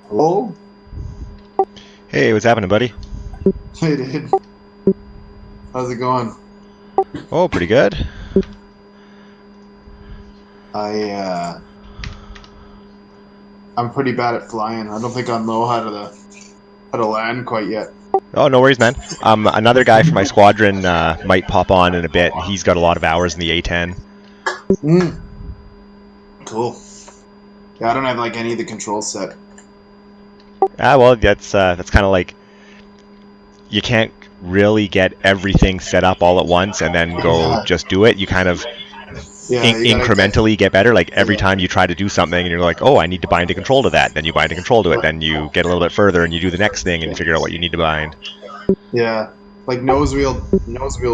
Hello? Hey, what's happening, buddy? Hey, dude. How's it going? Oh, pretty good. I, I'm pretty bad at flying. I don't think I know how to land quite yet. Oh, no worries, man. Another guy from my squadron might pop on in a bit, and he's got a lot of hours in the A10. Mm, cool. Yeah, I don't have like any of the controls set. Ah, well, that's kind of like you can't really get everything set up all at once and then go Yeah, just do it. You kind of yeah, you gotta get. incrementally get better. Like every Yeah, time you try to do something, and you're like, oh, I need to bind a control to that. Then you bind a control to it. Then you get a little bit further, and you do the next thing, and yeah, figure out what you need to bind. yeah. Like nose wheel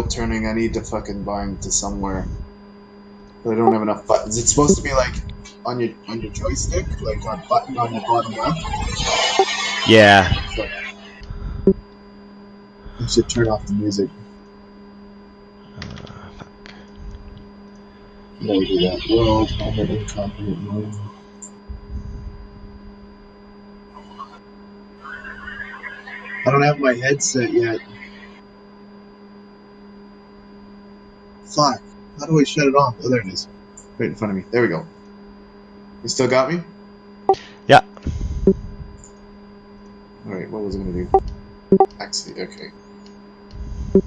turning. I need to fucking bind to somewhere, but I don't have enough buttons. It's supposed to be like on your joystick, like a button on the bottom left. Yeah. So you should turn off the music. No, do that. World, comment, incompetent mode. I don't have my headset yet. Fuck. How do I shut it off? Oh, there it is. Right in front of me. There we go. You still got me? Yeah. Alright, what was I gonna do? Axes, okay.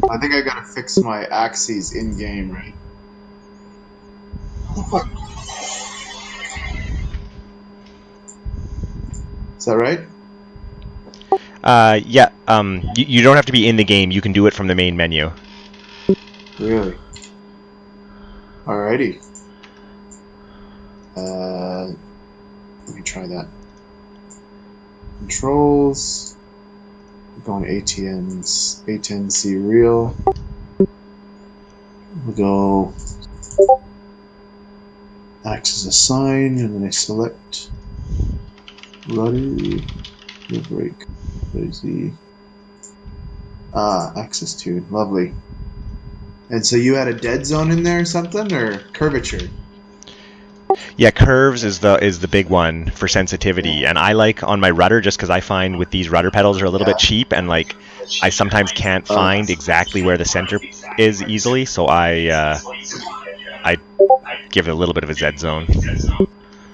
I think I gotta fix my axes in game, right? Oh, fuck. Is that right? Yeah. You don't have to be in the game. You can do it from the main menu. Really? Alrighty. Let me try that. Controls. We're going ATNs. A10C real. We'll go axis assign, and then I select rudder, no brake. There's the axis tune. Lovely. And so you had a dead zone in there or something, or curvature? Yeah, curves is the big one for sensitivity, and I like on my rudder just because I find with these rudder pedals are a little bit cheap, and like I sometimes can't find exactly where the center is easily, so I give it a little bit of a Z zone.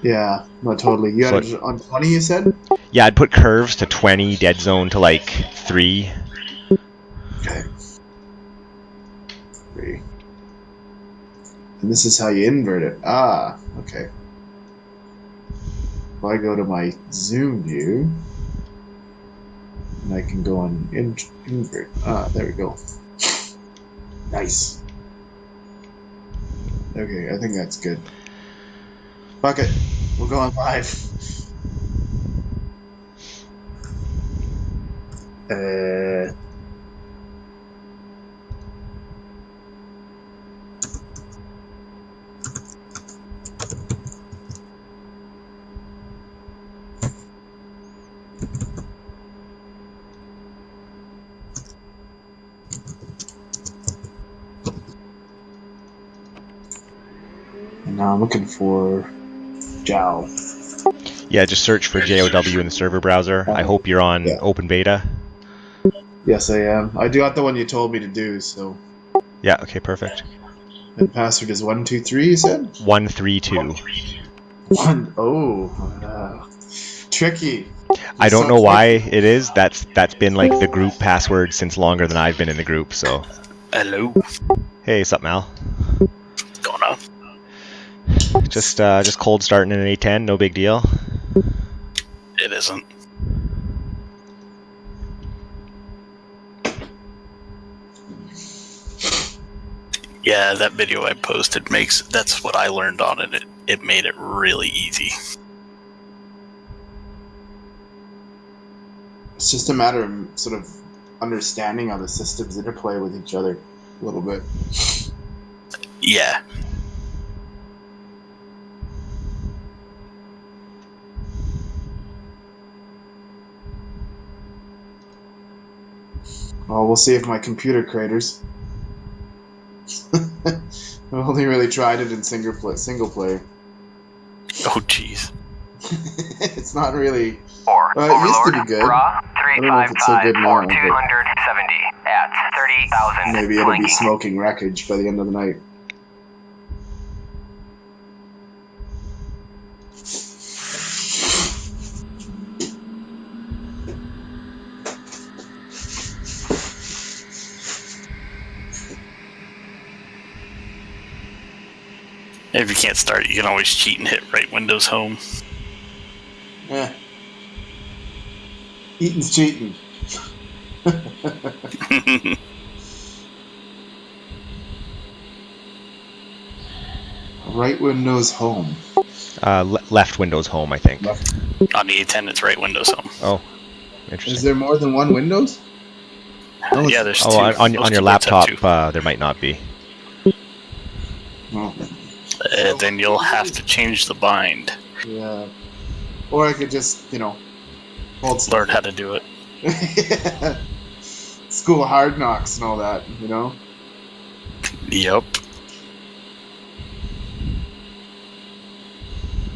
Yeah, no, totally. You had So it on 20, you said? yeah, I'd put curves to 20, dead zone to like 3. Okay. 3. And this is how you invert it. Ah, okay. If I go to my zoom view, and I can go on invert. Ah, there we go. Nice. Okay, I think that's good. Fuck it. We'll go on live. And now I'm looking for JAL. Yeah, just search for JOW in the server browser. I hope you're on Yeah. open beta. Yes, I am. I do got the one you told me to do, so. Yeah, okay, perfect. And password is 123, you said? 132. Tricky. I Just don't so know why tricky. it is. That's been like the group password since longer than I've been in the group. So, Hello. hey, what's up, Mal? What's going on? Just cold starting in an A10, no big deal. It isn't. Yeah, that video I posted that's what I learned on it. It made it really easy. It's just a matter of sort of understanding how the systems interplay with each other a little bit. Yeah. Well, we'll see if my computer craters. I've only really tried it in single player. Oh, jeez. It's not really. Or It used to be Overlord, good. Bra, I don't know if it's so good 355 now, for but 270 at 30,000. maybe it'll be Blinking. smoking wreckage by the end of the night. If you can't start, you can always cheat and hit right Windows Home. Eating's cheating. Right Windows Home. Left Windows Home, I think. Left. On the A10, it's right Windows Home. Oh, interesting. Is there more than one Windows? Yeah, there's two. On Most your keyboards have laptop, two. there might not be. Oh. Then you'll have to change the bind. Yeah. Or I could just, hold stuff. Learn how to do it. School of Hard Knocks and all that, Yep.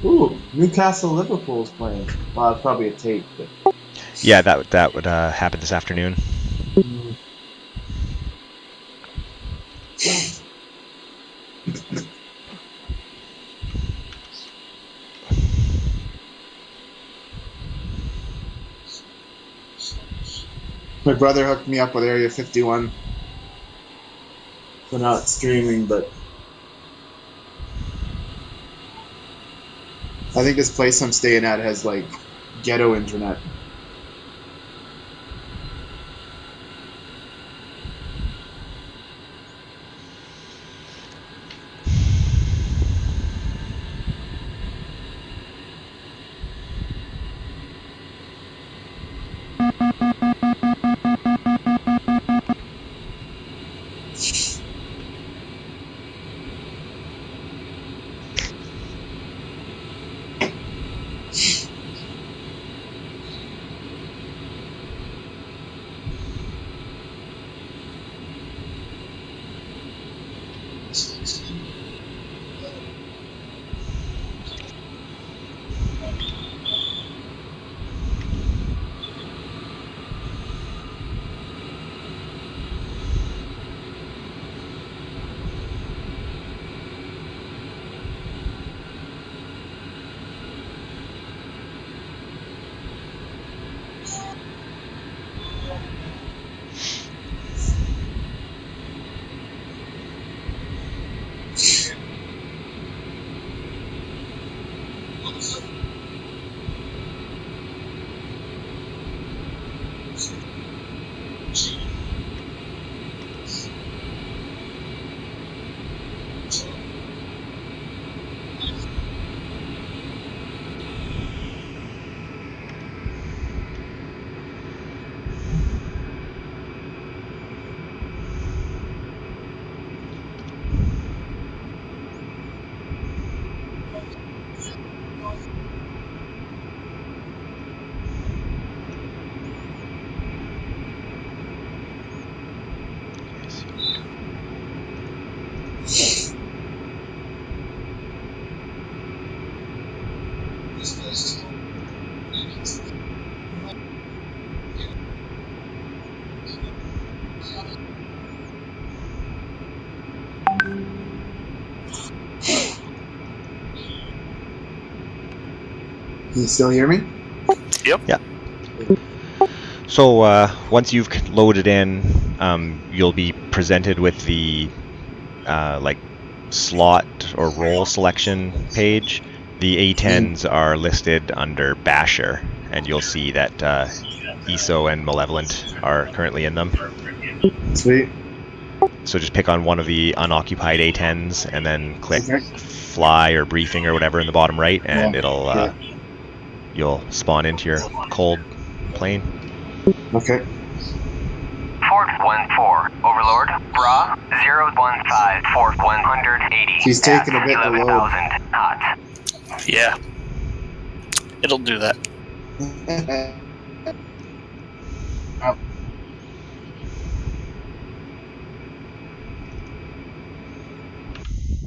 Ooh, Newcastle Liverpool's playing. Well, it's probably a tape, but. Yeah, that would happen this afternoon. My brother hooked me up with Area 51. So not streaming, but I think this place I'm staying at has like ghetto internet. Can you still hear me? Yep. Yeah. So once you've loaded in, you'll be presented with the slot or role selection page. The A10s are listed under Basher, and you'll see that ESO and Malevolent are currently in them. Sweet. So just pick on one of the unoccupied A10s and then click Fly or Briefing or whatever in the bottom right, and it'll you'll spawn into your cold plane. Okay. Fort 14, Overlord, Bra, 015 for 180. She's taking a bit to load. 11,000 hot. Yeah. It'll do that.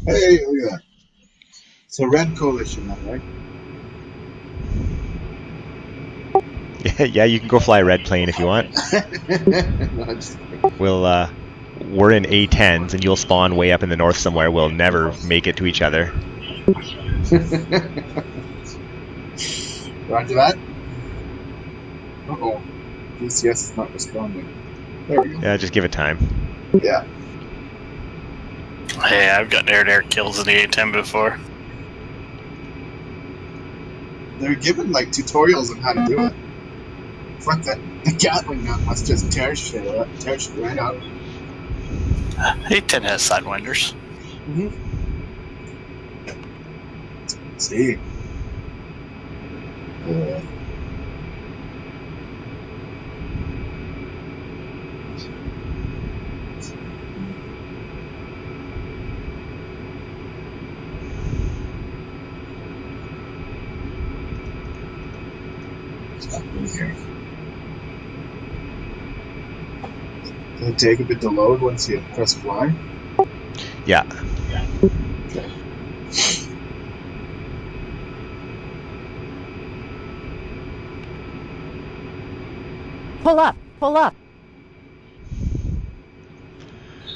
Hey, look at that. So Red Coalition, then, right? Yeah, you can go fly a red plane if you want. No, I'm just kidding. We're in A10s, and you'll spawn way up in the north somewhere. We'll never make it to each other. Roger that. Uh-oh. DCS is not responding. There we go. Yeah, just give it time. Yeah. Hey, I've gotten air-to-air kills in the A10 before. They're given like tutorials on how to do it. Fuck that. The Gatling gun must just tear shit right out. A10 has sidewinders. Mm-hmm. See. Here. Does it take a bit to load once you press fly? Yeah. Okay. Pull up, pull up.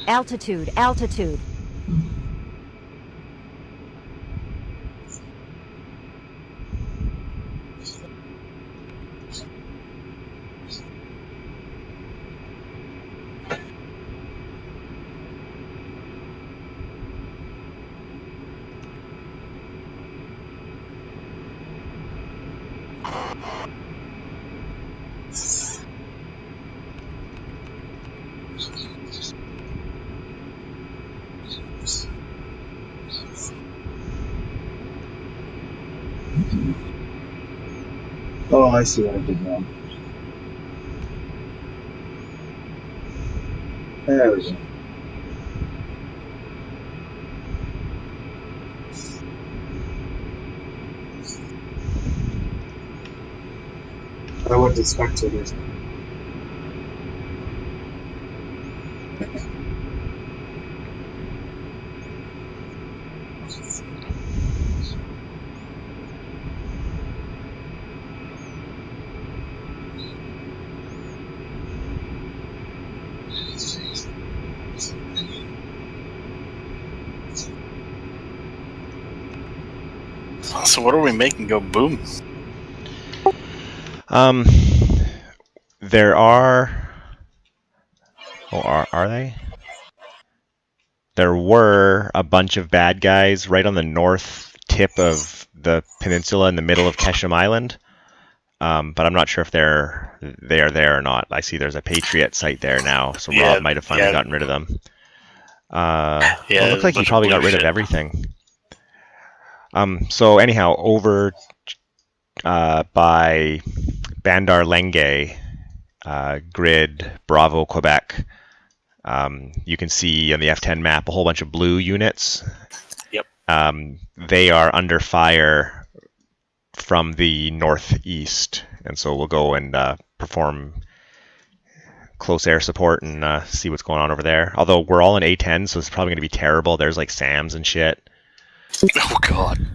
Altitude, altitude. Oh, I see what I did now. There we go. I went to spectators. So what are we making go boom? There are. Oh, are they? There were a bunch of bad guys right on the north tip of the peninsula in the middle of Kesham Island. But I'm not sure if they are there or not. I see there's a Patriot site there now, so Yeah, Rob might have finally yeah. gotten rid of them. Yeah, Well, it looks like he bunch of probably got blue rid of shit. everything. So anyhow, over by Bandar Lenge, grid Bravo, Quebec, you can see on the F10 map a whole bunch of blue units. Yep. They are under fire from the northeast, and so we'll go and perform close air support and see what's going on over there. Although we're all in A10, so it's probably going to be terrible. There's like SAMs and shit. Oh god.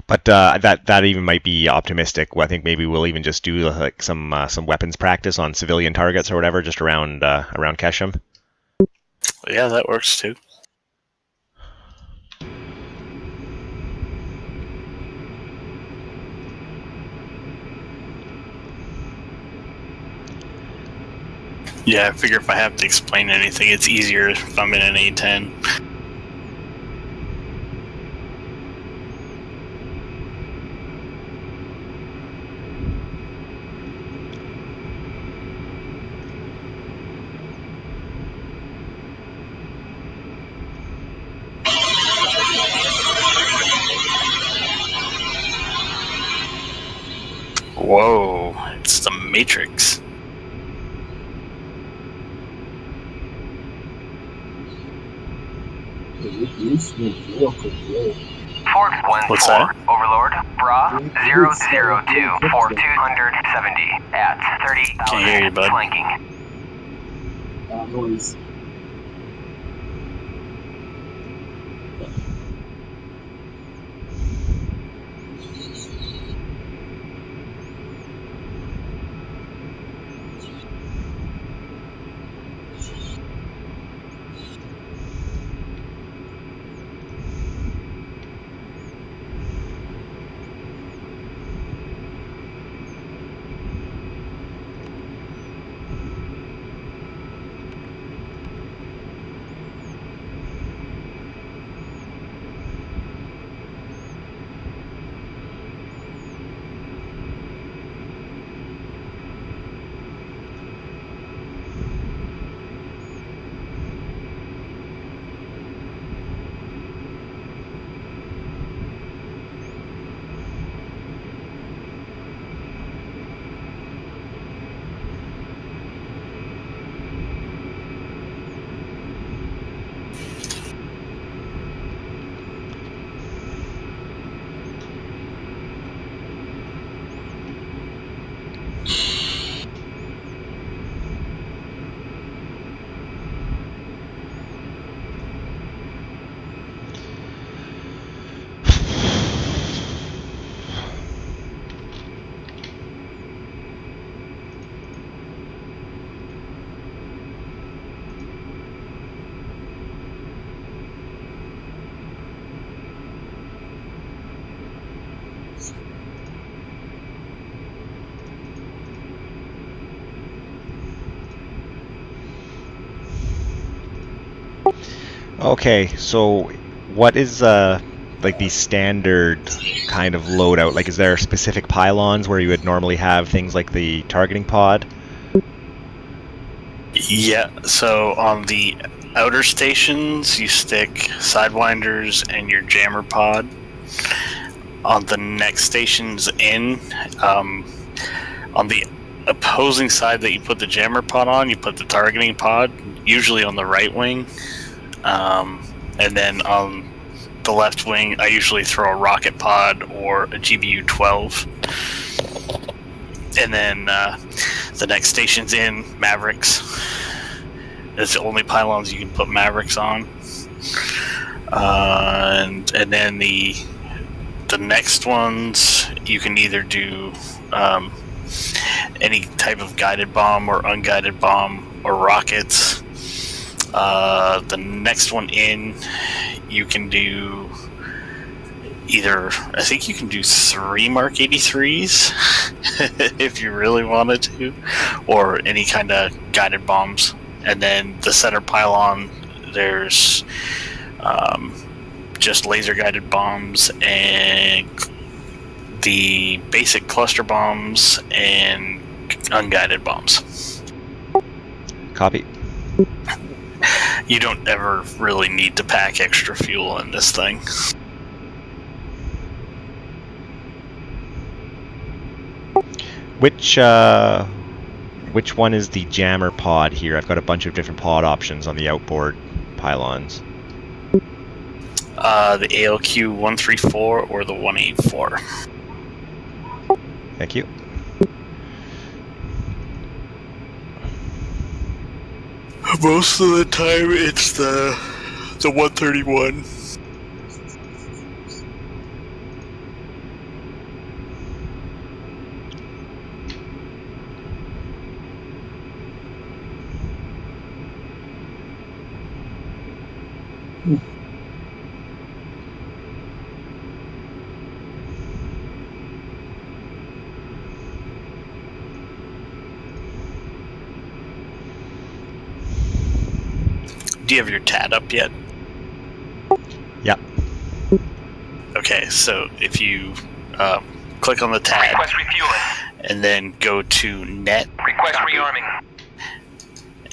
But that even might be optimistic. I think maybe we'll even just do like some weapons practice on civilian targets or whatever, just around Kesham. Yeah, that works too. Yeah, I figure if I have to explain anything, it's easier if I'm in an A10. Whoa, it's the Matrix. Fort 1-4, What's that? Overlord, Bra 002 for 270 at 30,000 Can't hear you, bud. flanking. Noise. Okay, so what is like the standard kind of loadout? Like, is there specific pylons where you would normally have things like the targeting pod? Yeah, so on the outer stations, you stick Sidewinders and your jammer pod. On the next stations in, on the opposing side that you put the jammer pod on, you put the targeting pod, usually on the right wing. And then on the left wing, I usually throw a rocket pod or a GBU 12. And then the next station's in Mavericks. It's the only pylons you can put Mavericks on. And then the next ones, you can either do any type of guided bomb or unguided bomb or rockets. The next one in, you can do either, I think you can do 3 Mark 83s if you really wanted to, or any kind of guided bombs. And then the center pylon, there's just laser guided bombs and the basic cluster bombs and unguided bombs. Copy. You don't ever really need to pack extra fuel in this thing. Which one is the jammer pod here? I've got a bunch of different pod options on the outboard pylons. The ALQ 134 or the 184. Thank you. Most of the time, it's the 131. Do you have your TAD up yet? Yep. Okay, so if you click on the TAD Request refueling. and then go to net, Request rearming.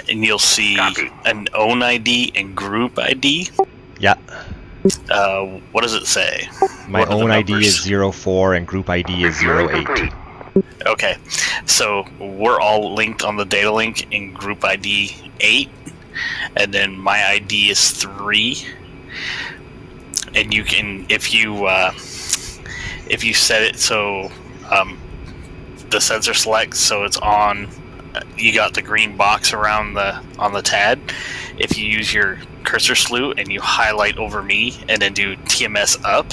and you'll see an own ID and group ID. Yeah. What does it say? My What are the own ID numbers? is 04 and group ID is 08. Okay, so we're all linked on the data link in group ID 8, and then my ID is 3. And you can, if you set it so the sensor selects so it's on, you got the green box around on the TAD. If you use your cursor slew and you highlight over me and then do TMS up,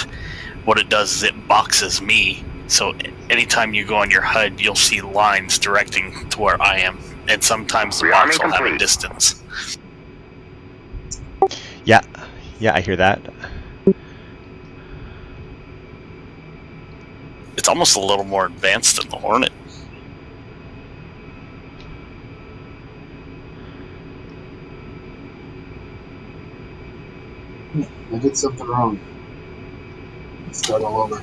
what it does is it boxes me. So anytime you go on your HUD, you'll see lines directing to where I am, and sometimes the box will have a distance. Yeah, I hear that. It's almost a little more advanced than the Hornet. I did something wrong. Let's start all over.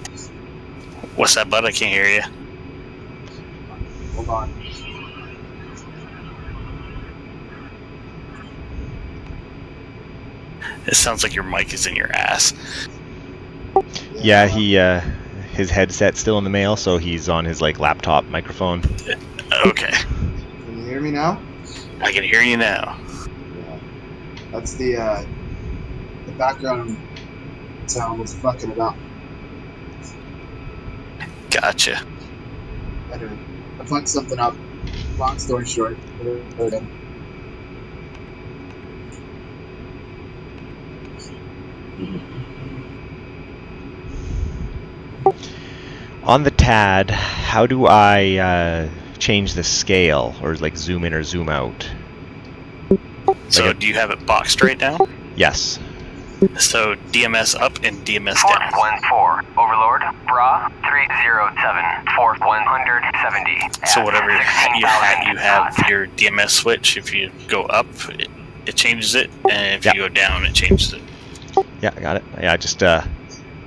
What's that, bud? I can't hear you. Hold on. It sounds like your mic is in your ass. Yeah, his headset's still in the mail, so he's on his laptop microphone. Okay, Can you hear me now? I can hear you now. Yeah. That's the background sound was fucking it up. Gotcha. Anyway, I fucked something up. Long story short. On the TAD, how do I change the scale, or zoom in or zoom out? So do you have it boxed right now? Yes. So DMS up and DMS Fourth down. 1-4. Overlord. Bra 307. Fourth 170. So whatever you have your DMS switch. If you go up, it changes it, and if Yeah. you go down, it changes it. Yeah, I got it. Yeah, just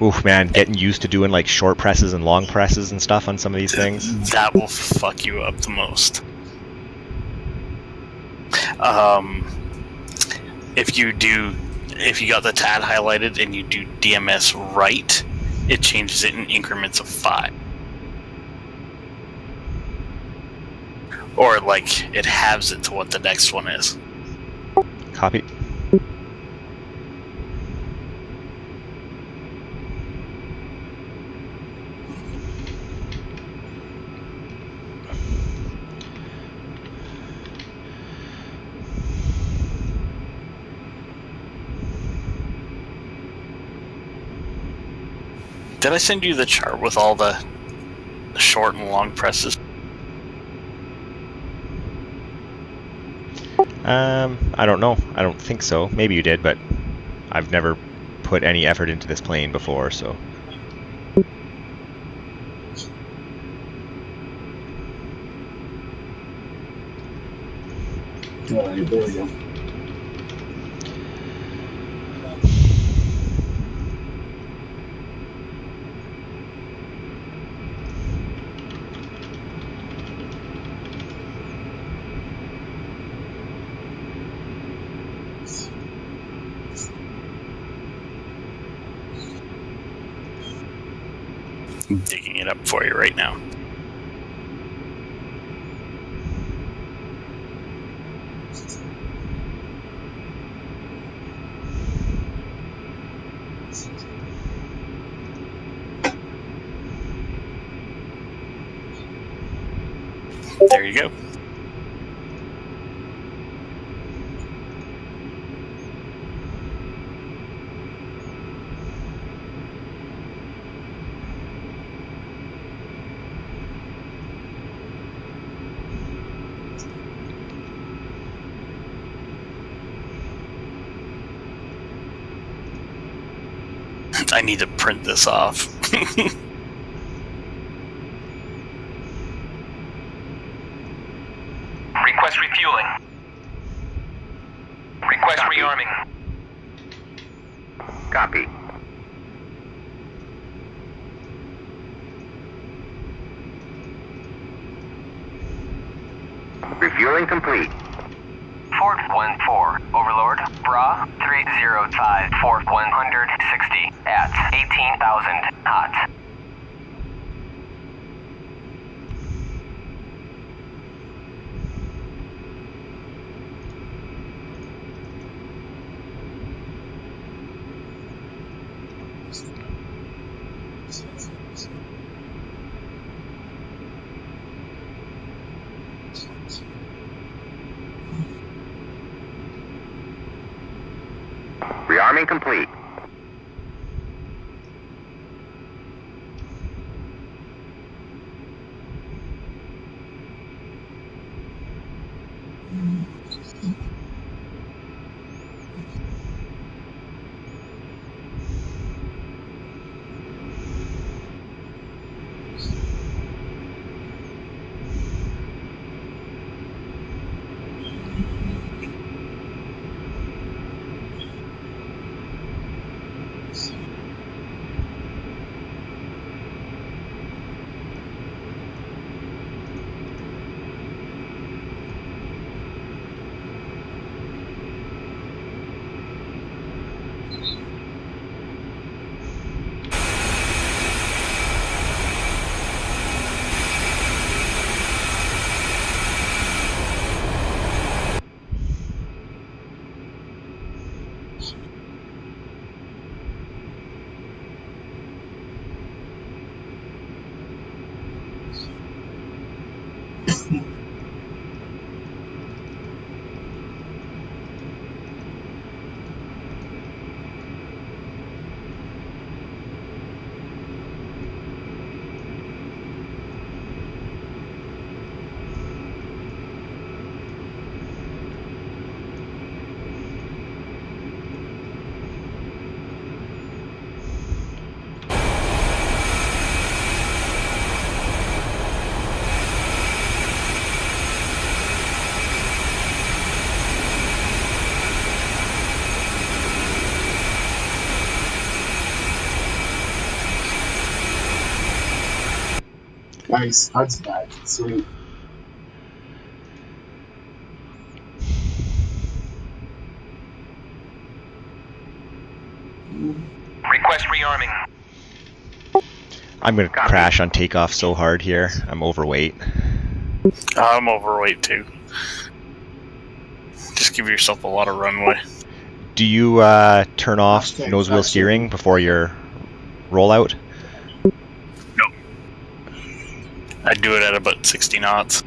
oof, man, getting used to doing like short presses and long presses and stuff on some of these things. That will fuck you up the most. If you got the tab highlighted and you do DMS right, it changes it in increments of 5. Or like it halves it to what the next one is. Copy. Did I send you the chart with all the short and long presses? I don't know. I don't think so. Maybe you did, but I've never put any effort into this plane before, so. Alright, there we go. I'm digging it up for you right now. There you go. I need to print this off. Request refueling. Request rearming. Copy. Refueling complete. Fort 14, Overlord, Bra 305, Fort 160 at 18,000 knots. Rearming complete. Nice. Hud's back. Sweet. Request rearming. I'm gonna Copy. crash on takeoff so hard here. I'm overweight. I'm overweight too. Just give yourself a lot of runway. Do you turn off Hashtag nose wheel fat steering shaming. before your rollout? I do it at about 60 knots.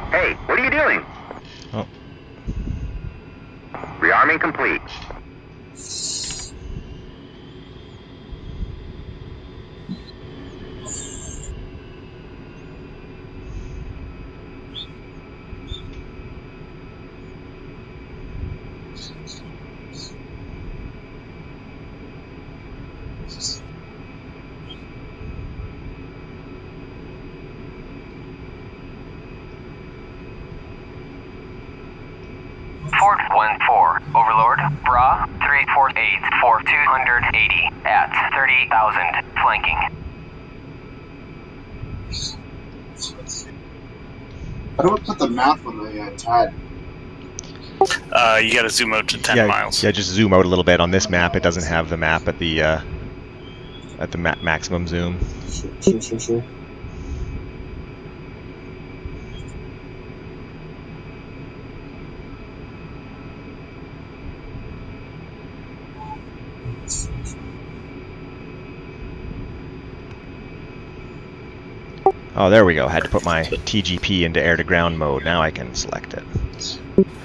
Hey, what are you doing? Oh. Rearming complete. Fort 1-4, Overlord, Bra 348 for 280 at 30,000, flanking. How do I put the map on the TAD? You gotta zoom out to 10 yeah, miles. Yeah, just zoom out a little bit. On this map, it doesn't have the map at the maximum zoom. Sure. Oh, there we go. Had to put my TGP into air-to-ground mode. Now I can select it.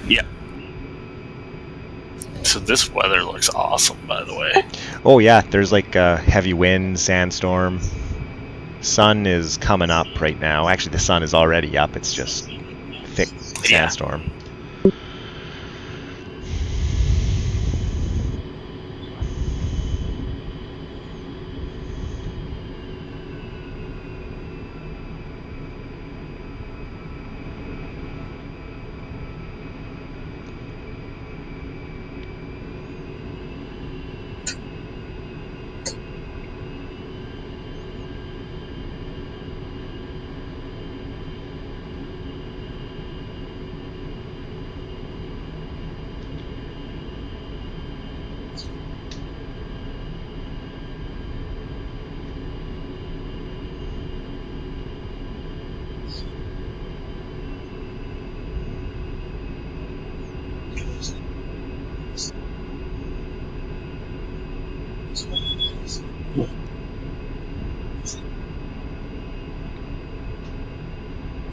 Yeah. So this weather looks awesome, by the way. Oh yeah, there's like heavy wind, sandstorm. Sun is coming up right now. Actually, the sun is already up. It's just thick sandstorm.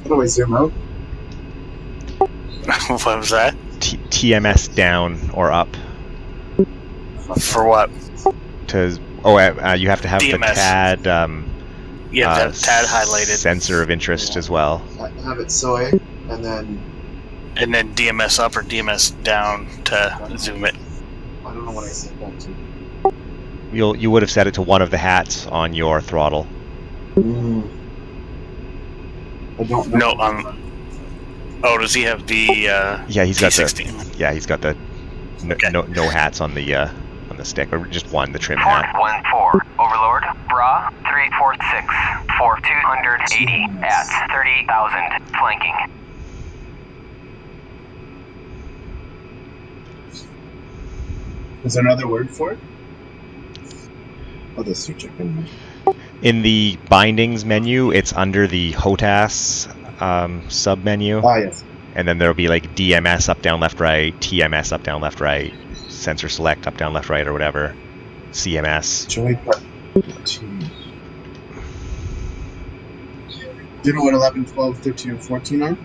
How do I zoom out? What was that? TMS down or up. For what? You have to have the DMS. TAD You have to have TAD highlighted. sensor of interest as well. I have it soy, and then And then DMS up or DMS down to zoom it. I don't know what I set that to. You would have set it to one of the hats on your throttle. I don't know. No, oh, does he have the Yeah, he's got T16? he's got the no hats on the stick, or just one, the trim Fort hat. 1-4, Overlord, Bra 346 for 280 at 30,000, flanking. Is there another word for it? Oh, the search engine. In the bindings menu, it's under the HOTAS sub menu, Ah, yes. and then there'll be like DMS up, down, left, right, TMS up, down, left, right, sensor select up, down, left, right, or whatever, CMS. Joey Part 2. Do you know what 11, 12, 13, and 14 are?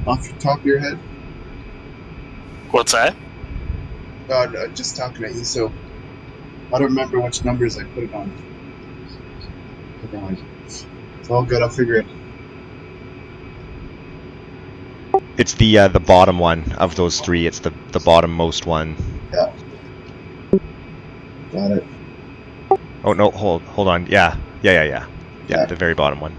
Off the top of your head? What's that? No, just talking at you, so I don't remember which numbers I put it on. It's all good, I'll figure it. It's the bottom one of those three. It's the bottom-most one. Yeah. Got it. Oh no, hold on. Yeah, the very bottom one.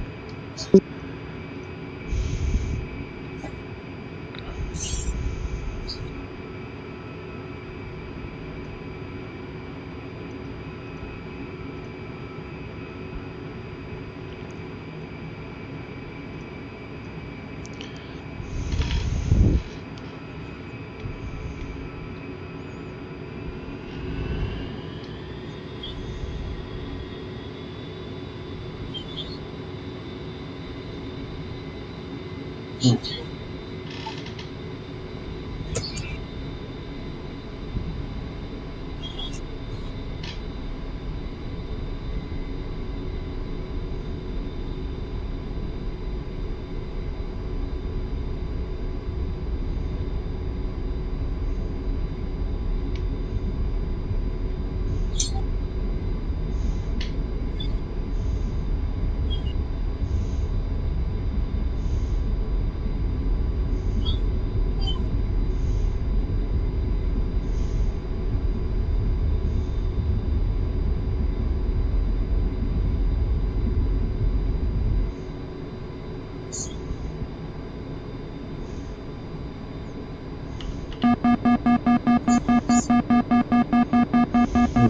It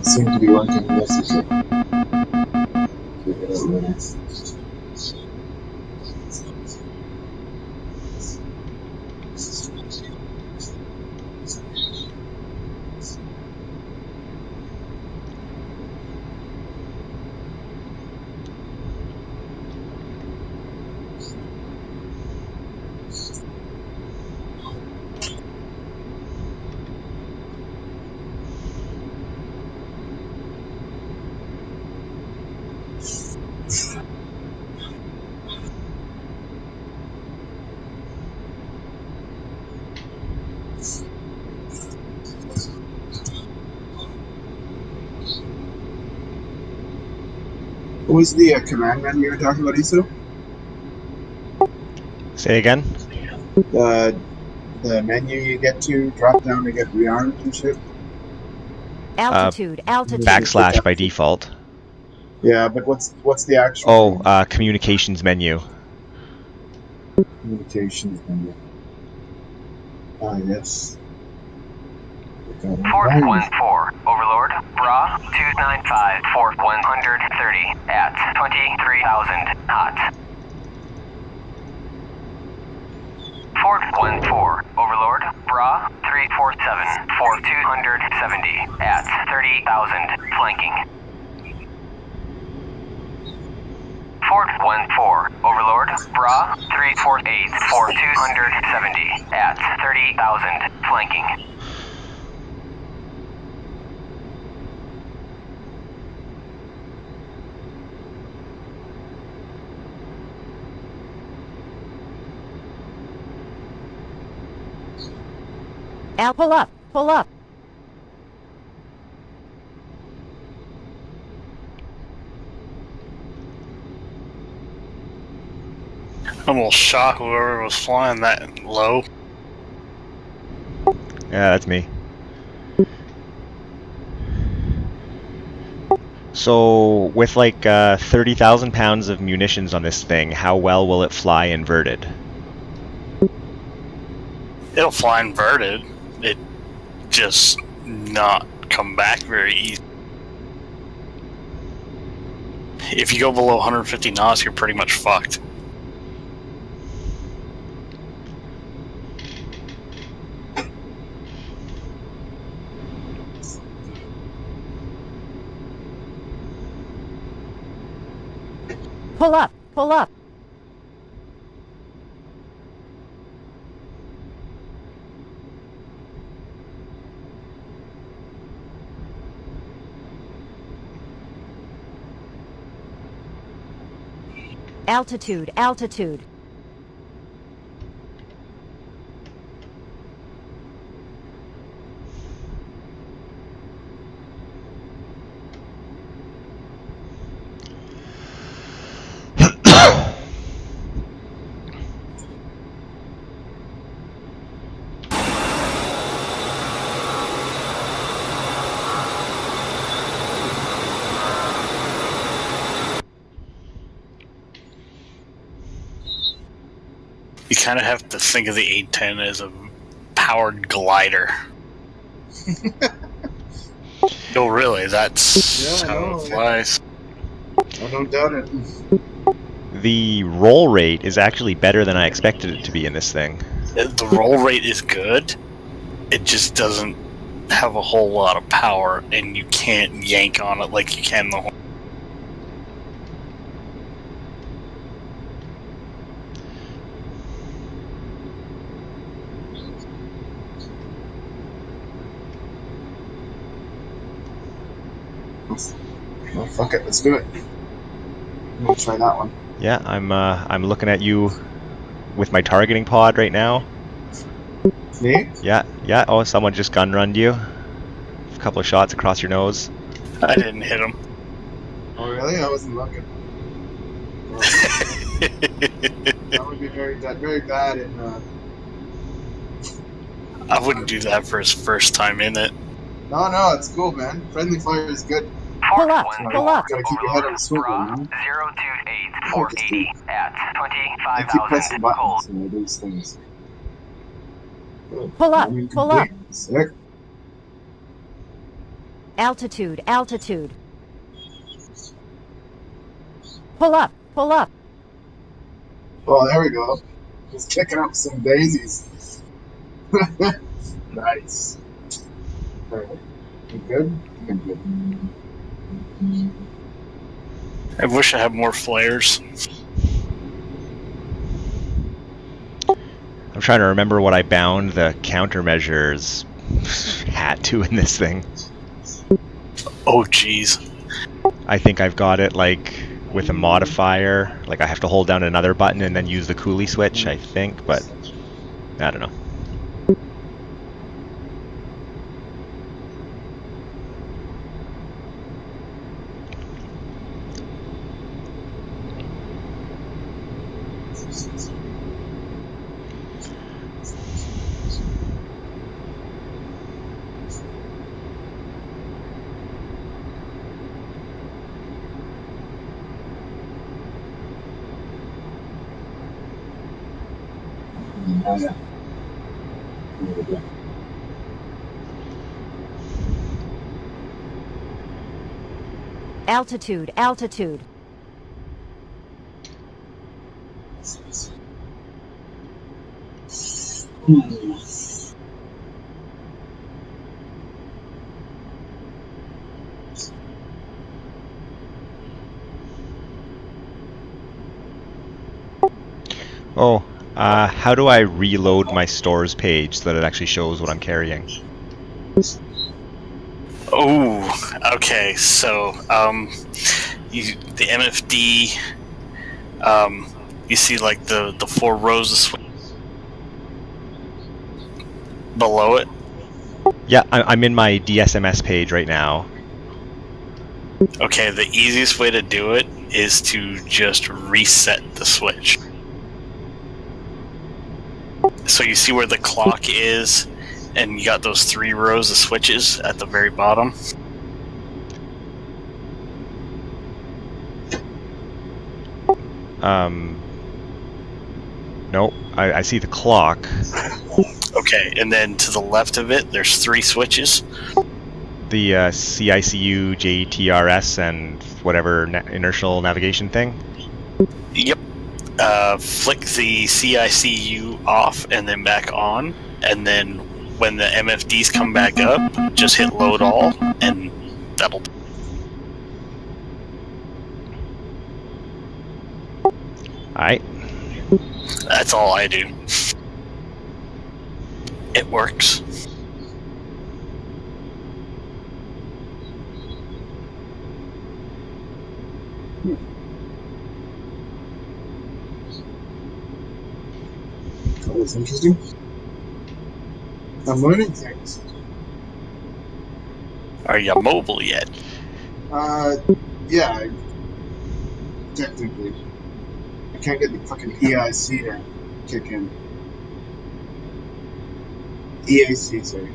seemed to be working yesterday. What was the command menu you were talking about, Isu? Say again? The menu you get to, drop down to get rearmed and shit? Altitude, altitude. Backslash by default. Yeah, but what's the actual Communications menu. communications menu? Ah, yes. Fort 1-4, Overlord, Bra 295 for 130 at 23,000 hot. Fort 1-4, Overlord, Bra 347 for 270 at 30,000 flanking. Fort 1-4, Overlord, Bra 348 for 270 at 30,000 flanking. Pull up, pull up. I'm a little shocked whoever was flying that low. Yeah, that's me. So, with like 30,000 pounds of munitions on this thing, how well will it fly inverted? It'll fly inverted. It just not come back very easy. If you go below 150 knots, you're pretty much fucked. Pull up, pull up. Altitude, altitude. You kind of have to think of the 810 as a powered glider. No, really, that's how it flies. I don't doubt it. The roll rate is actually better than I expected it to be in this thing. The roll rate is good. It just doesn't have a whole lot of power, and you can't yank on it like you can the whole. Well, fuck it, let's do it. I'm gonna try that one. Yeah, I'm looking at you with my targeting pod right now. Me? Yeah, yeah. Oh, someone just gun runned you. A couple of shots across your nose. I didn't hit him. Oh, really? I wasn't looking. Well, that would be very bad in. I wouldn't do that for his first time in it. No, it's cool, man. Friendly fire is good. Pull up, pull up. Gotta keep your head on a swivel, Bra man. 028 480 at I keep pressing 25,000 cold. buttons when I do these things. Pull up, Mission pull up. complete. Sick. Altitude, altitude. Pull up, pull up. Oh, there we go. Just kicking up some daisies. Nice. Alright. You good? I'm good. I wish I had more flares. I'm trying to remember what I bound the countermeasures hat to in this thing. Oh, jeez. I think I've got it like with a modifier. Like I have to hold down another button and then use the coolie switch, I think, but I don't know. Yeah. Altitude, altitude. Oh, how do I reload my stores page so that it actually shows what I'm carrying? Oh, okay. So, the MFD, you see like the 4 rows of switches below it. Yeah, I'm in my DSMS page right now. Okay, the easiest way to do it is to just reset the switch. So you see where the clock is, and you got those 3 rows of switches at the very bottom. No, I see the clock. Okay, and then to the left of it, there's 3 switches. The CICU, JTRS, and whatever inertial navigation thing. Yep. Flick the CICU off and then back on, and then when the MFDs come back up, just hit load all, and that'll. Alright. That's all I do. It works. That was interesting. I'm learning things. Are you mobile yet? Yeah. Technically. I can't get the fucking EIC to kick in. EAC, sorry.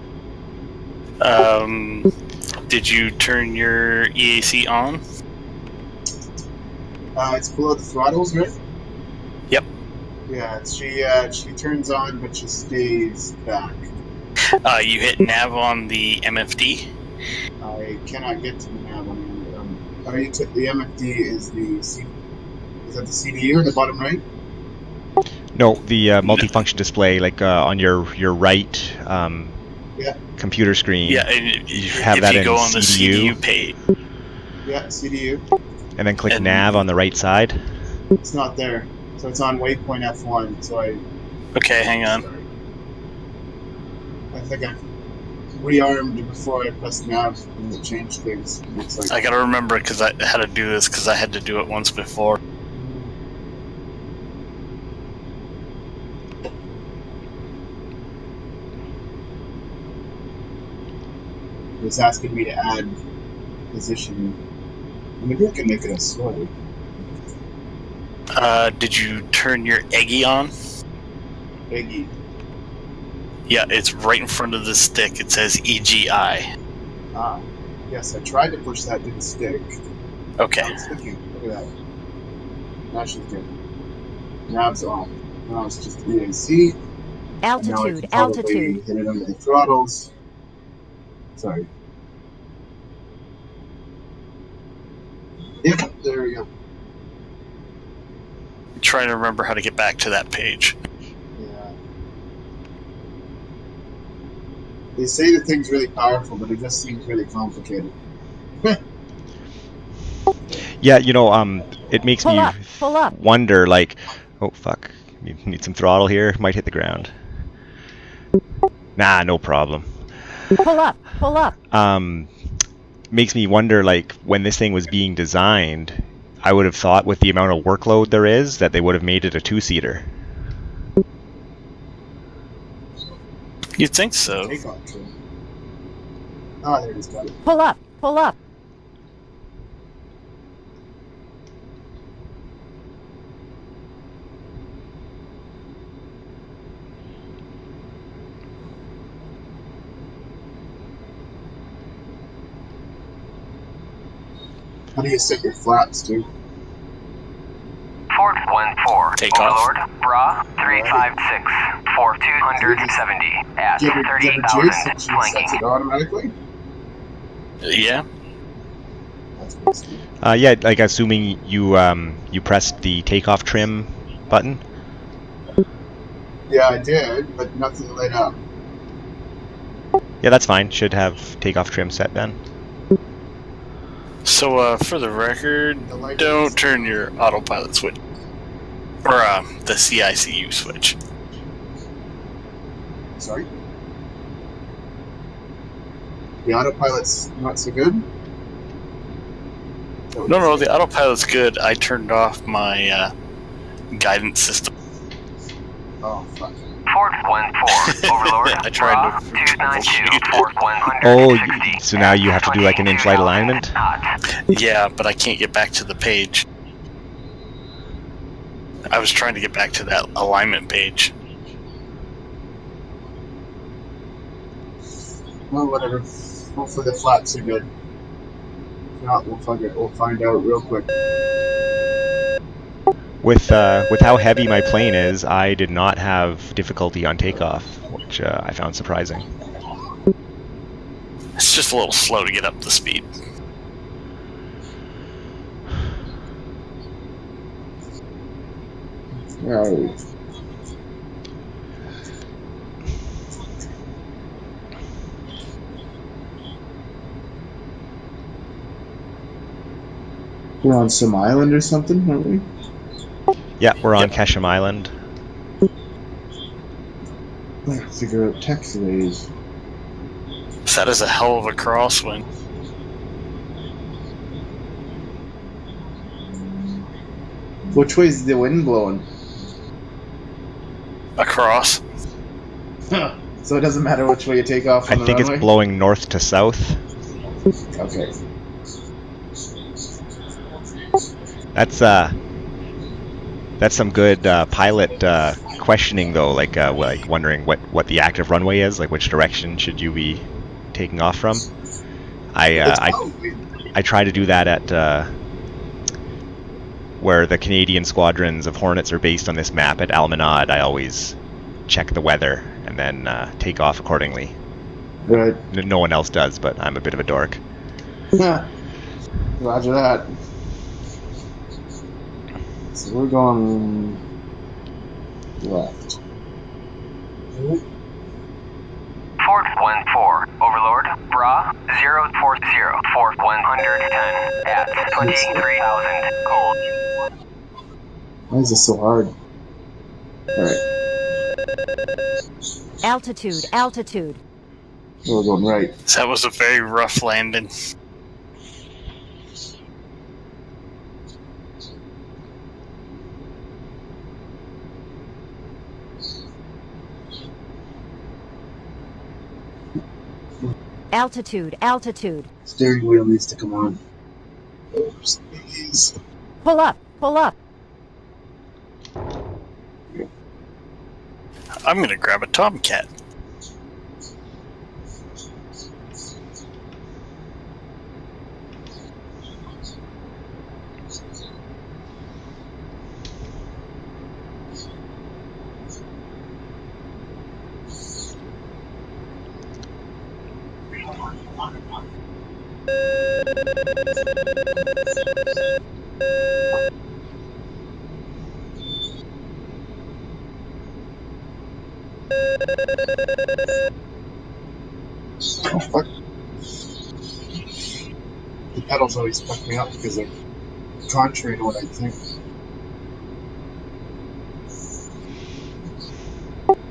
Did you turn your EAC on? It's below the throttles, right? Yep. Yeah, she turns on, but she stays back. You hit nav on the MFD. I cannot get to the nav on the the MFD is is that the CDU in the bottom right? No, the multifunction display, like on your right Yeah. computer screen. Yeah, You have if that you in go on the CDU. CDU page. Yeah, CDU. And then click And- nav on the right side. It's not there. So it's on waypoint F1, so I Okay, hang on. I think rearmed before I pressed nav and it changed things. Looks like I gotta remember because I had to do this because I had to do it once before. it's asking me to add position. Maybe I can make it a sword. Did you turn your Eggy on? Eggy. Yeah, it's right in front of the stick. It says EGI. Ah, yes, I tried to push that, didn't stick. Okay. Now it's sticking. Look at that. Now she's good. Nav's on. Now it's just EAC. And now I Altitude, can probably altitude. hit it under the throttles. Sorry. Yep, there we go. Trying to remember how to get back to that page. Yeah. They say the thing's really powerful, but it just seems really complicated. Yeah, you know, it makes Pull me up, pull up. wonder, like, oh fuck, need some throttle here. Might hit the ground. Nah, no problem. Pull up, pull up. Makes me wonder, like, when this thing was being designed, I would have thought with the amount of workload there is that they would have made it a two-seater. You'd think so. Take off trim. Ah, there it is, got it. Pull up, pull up. How do you set your flaps, dude? Fort 14. Take off. Overlord, Bra 356 for 270 at Give it 38,000 Jason, she flanking. sets it automatically? Yeah. That's awesome. Yeah, like assuming you pressed the takeoff trim button. Yeah, I did, but nothing lit up. Yeah, that's fine. Should have takeoff trim set then. So, for the record, The light don't is- turn your autopilot switch. Or, the CICU switch. Sorry? The autopilot's not so good? No, the autopilot's good. I turned off my, guidance system. Oh, fuck. Fort 14. Overlord, I tried Bra to 292 troubleshoot. Fort Oh, 160 so now you have to do like an in-flight 22,000 alignment? hot. Yeah, but I can't get back to the page. I was trying to get back to that alignment page. Well, whatever. Hopefully the flaps are good. If not, we'll find out real quick. With how heavy my plane is, I did not have difficulty on takeoff, which I found surprising. It's just a little slow to get up to speed. Right. We're on some island or something, aren't we? Yeah, we're on Yep. Kesham Island. Gotta figure out taxiways. So that is a hell of a crosswind. Which way's the wind blowing? Across. So it doesn't matter which way you take off I on the think runway? it's blowing north to south. Okay. That's some good pilot questioning though, like wondering what the active runway is, like which direction should you be taking off from. I try to do that at where the Canadian squadrons of Hornets are based on this map at Almanad. I always check the weather and then take off accordingly. Right. No one else does, but I'm a bit of a dork. Roger that. So we're going left. Fort 14. Overlord, Bra 040 Fort 110 at 23,000 cold. Why is this so hard? Alright. Altitude, altitude. We're going right. That was a very rough landing. Altitude, altitude. Steering wheel needs to come on. Oops, please. Pull up, pull up. I'm gonna grab a Tomcat. Oh, fuck. The pedals always fuck me up because they're contrary to what I think.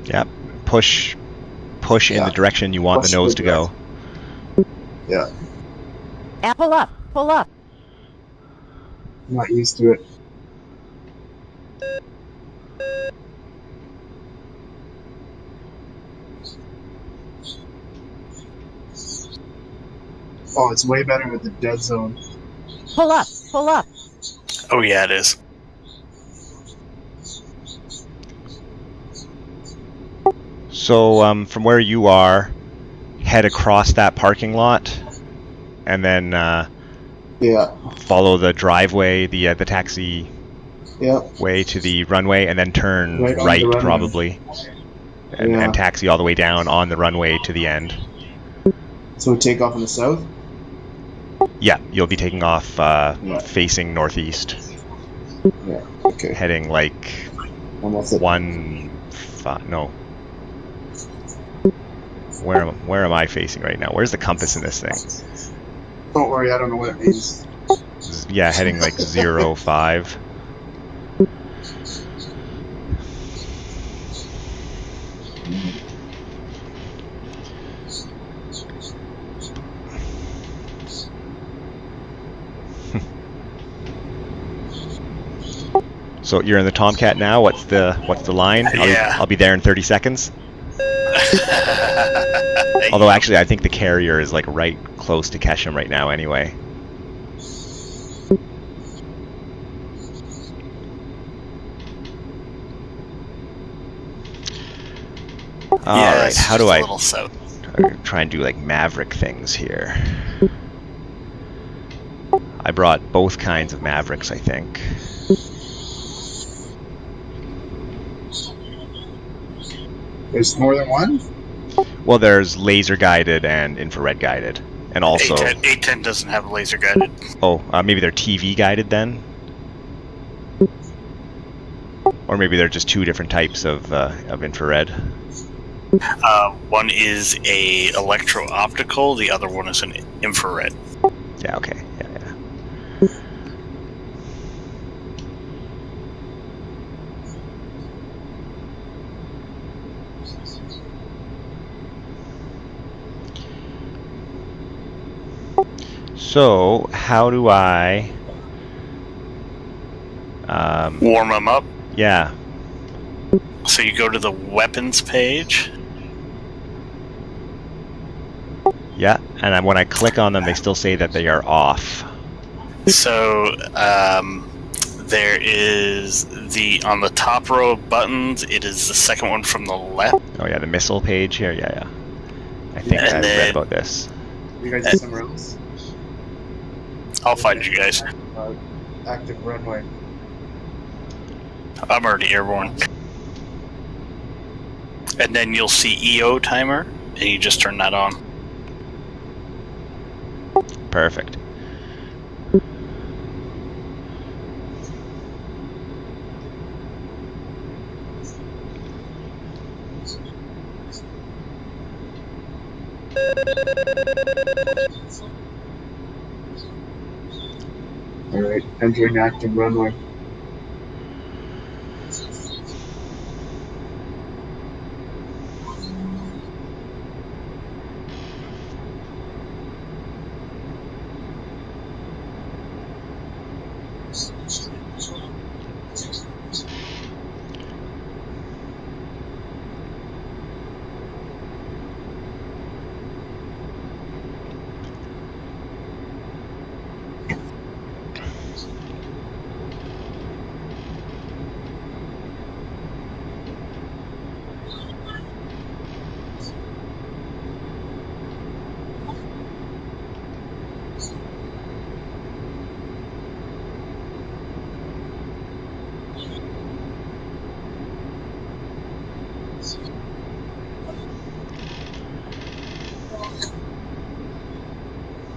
Yep. Push in Yeah. the direction you want Push the nose in to the go. Yeah, Pull up, pull up. I'm not used to it. Oh, it's way better with the dead zone. Pull up, pull up. Oh yeah, it is. So from where you are, head across that parking lot, and then Yeah, follow the driveway, the taxi yeah. way to the runway, and then turn Right on right the runway. probably, and, Yeah. and taxi all the way down on the runway to the end. So take off in the south? Yeah, you'll be taking off facing northeast, Yeah, okay. heading like Almost at 1-5. No. Where am I facing right now? Where's the compass in this thing? Don't worry, I don't know what it means. Yeah, heading like 0-5. So you're in the Tomcat now. What's the line? Yeah. I'll be there in 30 seconds. Although actually, I think the carrier is like right close to Keshem right now. Anyway. All right. it's How just do a I little south. try and do like Maverick things here? I brought both kinds of Mavericks, I think. There's more than one? Well, there's laser guided and infrared guided, and also A10 doesn't have laser guided. maybe they're TV guided then, or maybe they're just two different types of infrared. One is a electro-optical, the other one is an infrared. Yeah. Okay. Yeah. So how do I? Warm them up. Yeah. So you go to the weapons page. Yeah. And when I click on them, they still say that they are off. So there is on the top row of buttons, it is the second one from the left. Oh yeah, the missile page here. Yeah. I think And I've then- read about this. You guys are somewhere else? I'll find you guys. Active runway. I'm already airborne. And then you'll see EO timer, and you just turn that on. Perfect. Alright, entering active runway.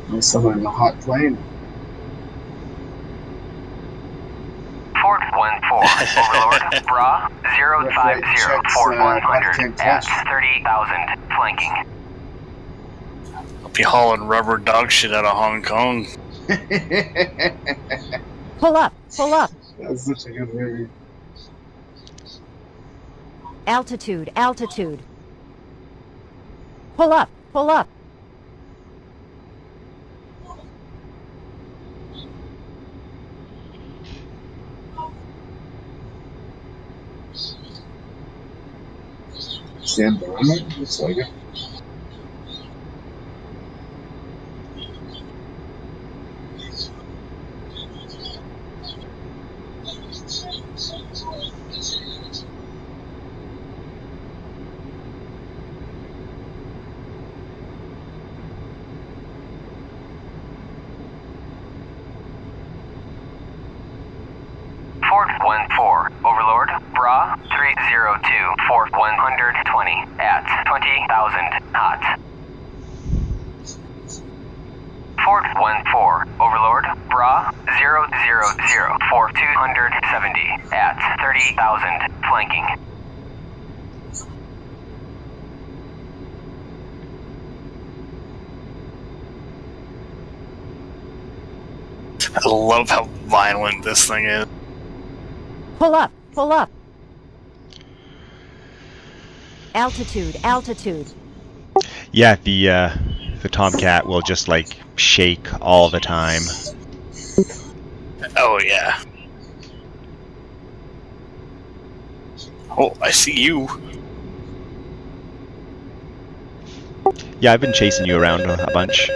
There's someone in a hot plane. Fort 14, Overlord, Bra 050, Fort 100 at 30,000, flanking. I'll be hauling rubber dog shit out of Hong Kong. Pull up. Pull up. That's such a good movie. Altitude. Altitude. Pull up. Pull up. Stand by. Looks like it. Fort 14, Overlord, Bra 302, Fort 120 at 20,000, hot. Fort 14, Overlord, Bra 000, Fort 270 at 30,000, flanking. I love how violent this thing is. Pull up. Pull up. Altitude. Altitude. Yeah, the Tomcat will just like shake all the time. Oh, yeah. Oh, I see you. Yeah, I've been chasing you around a bunch.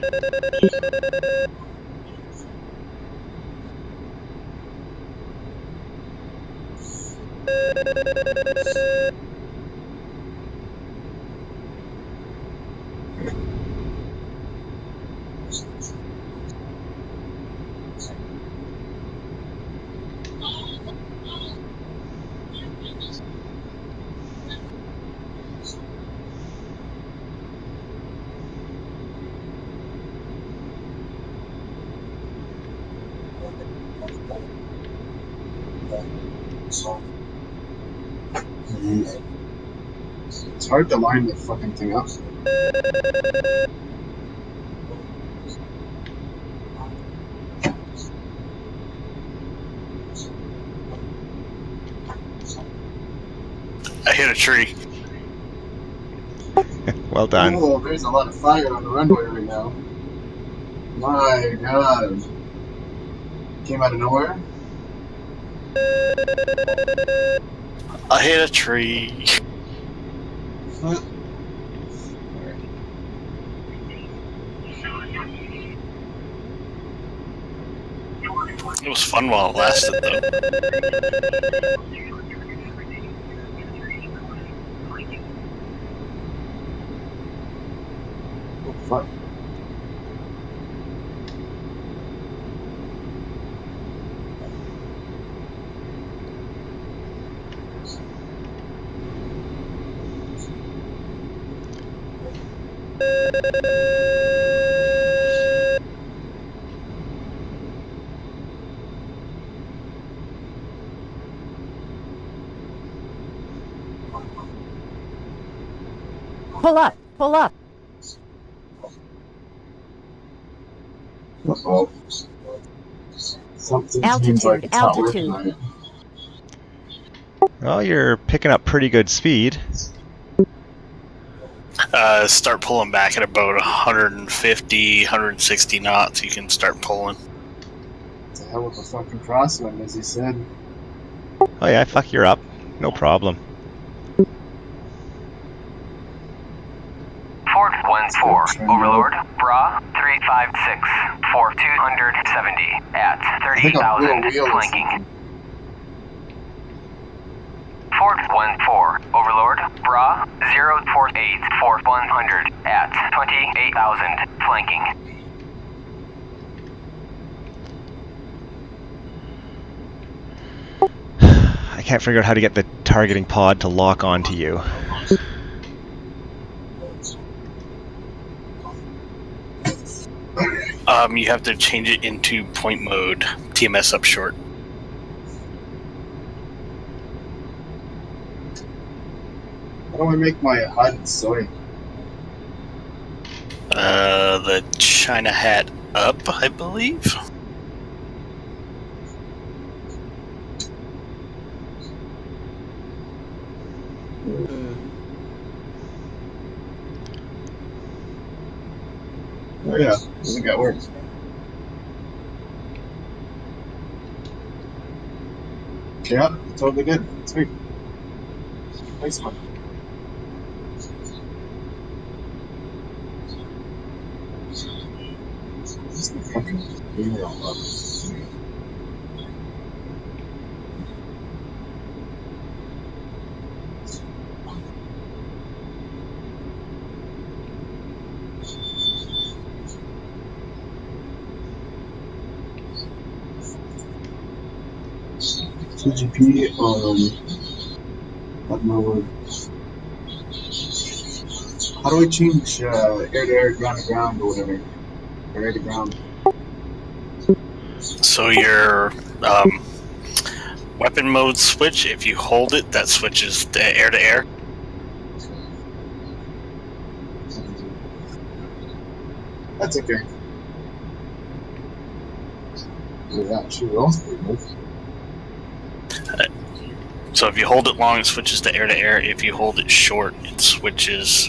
It's hard to line the fucking thing up. I hit a tree. Well done. Oh, there's a lot of fire on the runway right now. My god. Came out of nowhere? I hit a tree. It was fun while it lasted, though. Oh, fuck. Pull up. Pull up. Uh-oh. Something Altitude, seems like it's not working altitude. right. Well, you're picking up pretty good speed. Start pulling back at about 150, 160 knots. You can start pulling. Damn. hell of a fucking crosswind, as he said. Oh yeah, fuck, you're up. No problem. Fort 14, Overlord, Bra 356, for 270 at I think a little 30,000 wheel or flanking. something. Fort 14, Overlord, Bra 048, for 100 at 28,000 flanking. I can't figure out how to get the targeting pod to lock onto you. You have to change it into point mode. TMS up short. How do I make my HUD soy? The China hat up, I believe. Oh yeah, I think that works. Yeah, totally good. Sweet. Nice one. Just the fucking email up. TGP what mode? How do I change air to air, ground to ground, or whatever? Or air to ground? So your weapon mode switch, if you hold it, that switches to air. That's okay. Yeah, she rolls pretty good. So if you hold it long, it switches to air. If you hold it short, it switches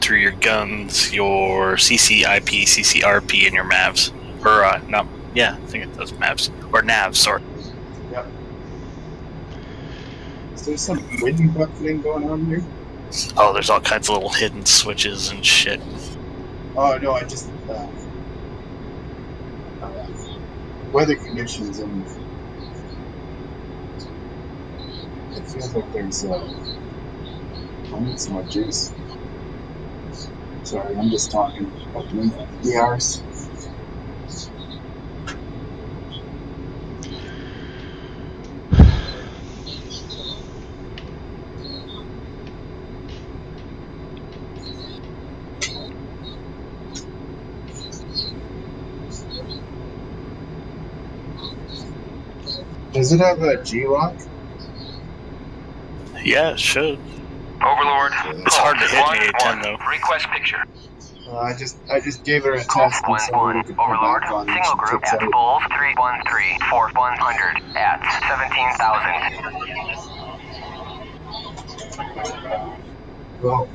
through your guns, your CCIP, CCRP, and your MAVs. Or no, yeah, I think it does MAVs or NAVs. Sorry. Yep. Is there some wind buffeting going on here? Oh, there's all kinds of little hidden switches and shit. Oh no, I just weather conditions, and it feels like there's I need some more juice. Sorry, I'm just talking about the hours. Does it have a G-lock? Yeah, it should. Overlord, It's hard to hit me at 10 though. Request picture. I just gave her a Call test and said we 11, could come Overlord, back on, and single she group kicks at out. Bulls 313 for 100 at 17,000. Well,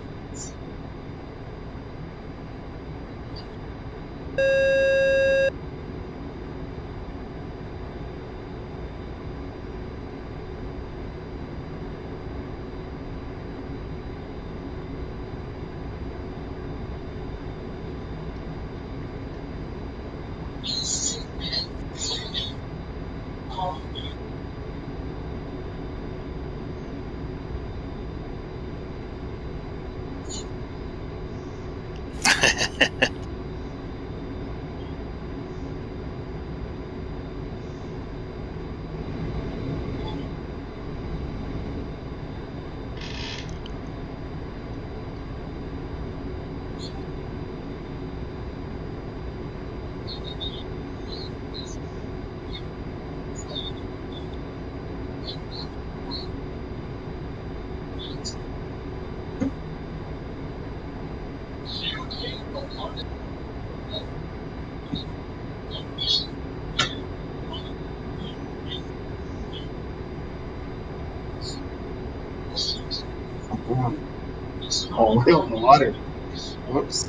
oh, wheel in the water. Whoops.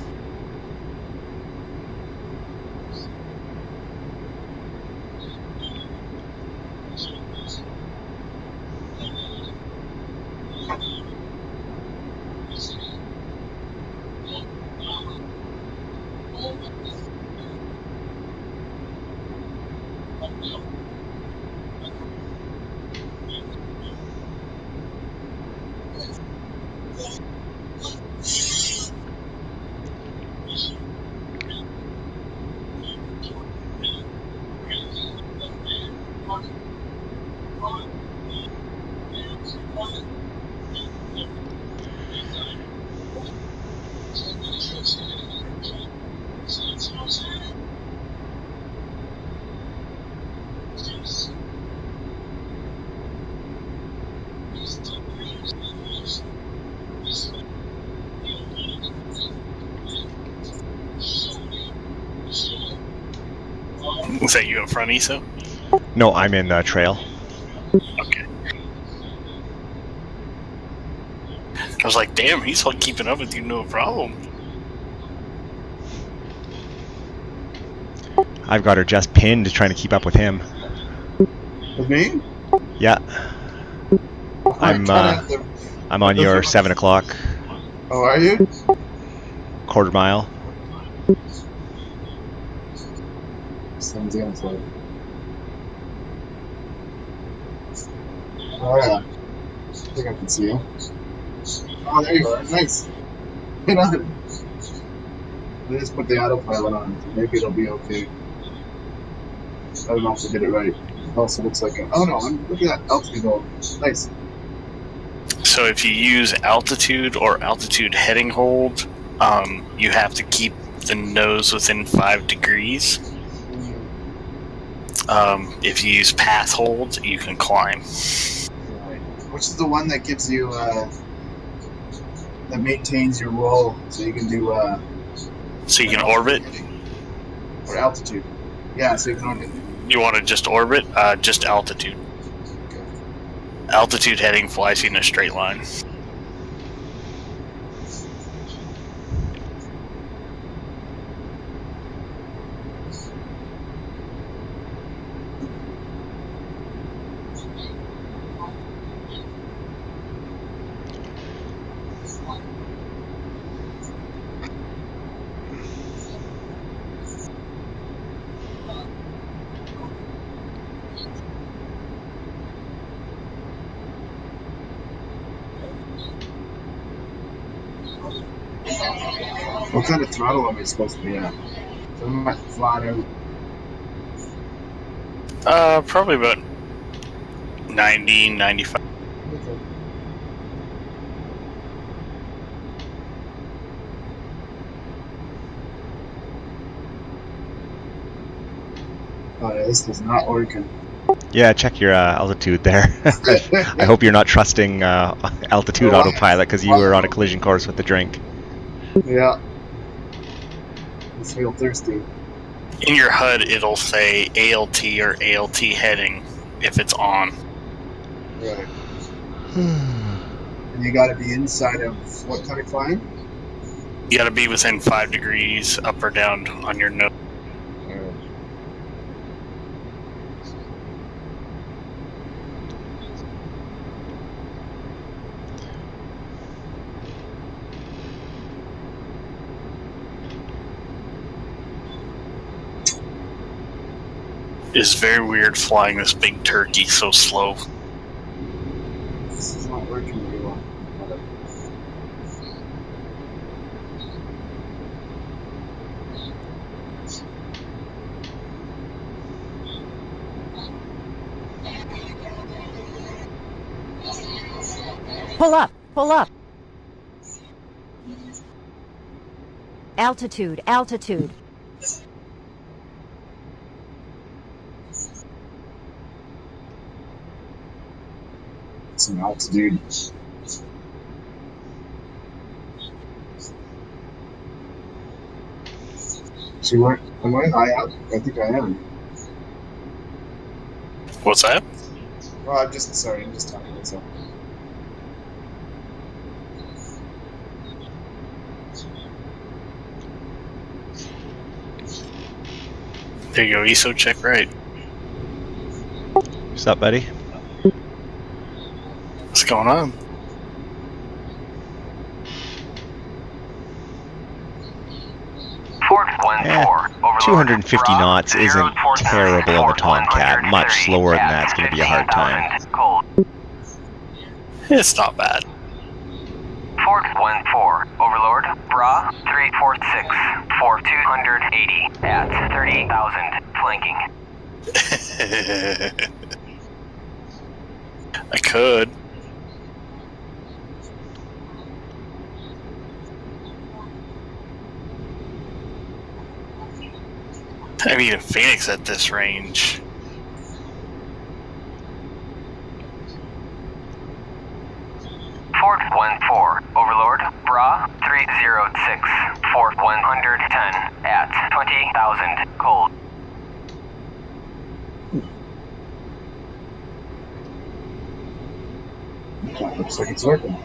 Was that you in front, Iso? No, I'm in trail. Okay. I was like, damn, he's all keeping up with you, no problem. I've got her just pinned trying to keep up with him. With me? Yeah. I'm I'm on your 7 o'clock Oh, are you? quarter mile. Someone's gonna play. Oh yeah. I think I can see you. Oh, there you are. Nice. Get on. I just put the autopilot on. Maybe it'll be okay. I don't know if I did it right. It also looks like oh no, look at that altitude goal. Nice. So if you use altitude or altitude heading hold, you have to keep the nose within 5 degrees. If you use path hold, you can climb. Right. Which is the one that gives you that maintains your roll, so you can do So you can orbit. Or altitude. Yeah, so you can orbit. You want to just orbit? Just altitude. Okay. Altitude heading flies you in a straight line. What kind of throttle am I supposed to be at? So I'm not flat out. Probably about 90, 95. Okay. Oh yeah, this is not working. Yeah, check your altitude there. I hope you're not trusting altitude autopilot because you were on a collision course with the drink. Yeah. I feel thirsty. In your HUD, it'll say ALT or ALT heading if it's on. Right. And you gotta be inside of what kind of climb? You gotta be within 5 degrees up or down on your nose. It's very weird flying this big turkey so slow. This is not working very well. Pull up, pull up. Altitude, altitude. Some altitude. Am I high up? I think I am. What's that? Well, I'm just talking to myself. There you go, ISO check right. What's up, buddy? What's going on? Fort 14, Overlord. 250 knots isn't 049, terrible of a Tomcat. Much 130 slower than at that's going to be a hard time. 15,000 cold. It's not bad. Fort 14, Overlord. Bra 346 for 280 at 38,000 flanking. I could. I mean, a Phoenix at this range. 14, Overlord, Bra 306, Fort 110 at 20,000, cold. That looks like it's working.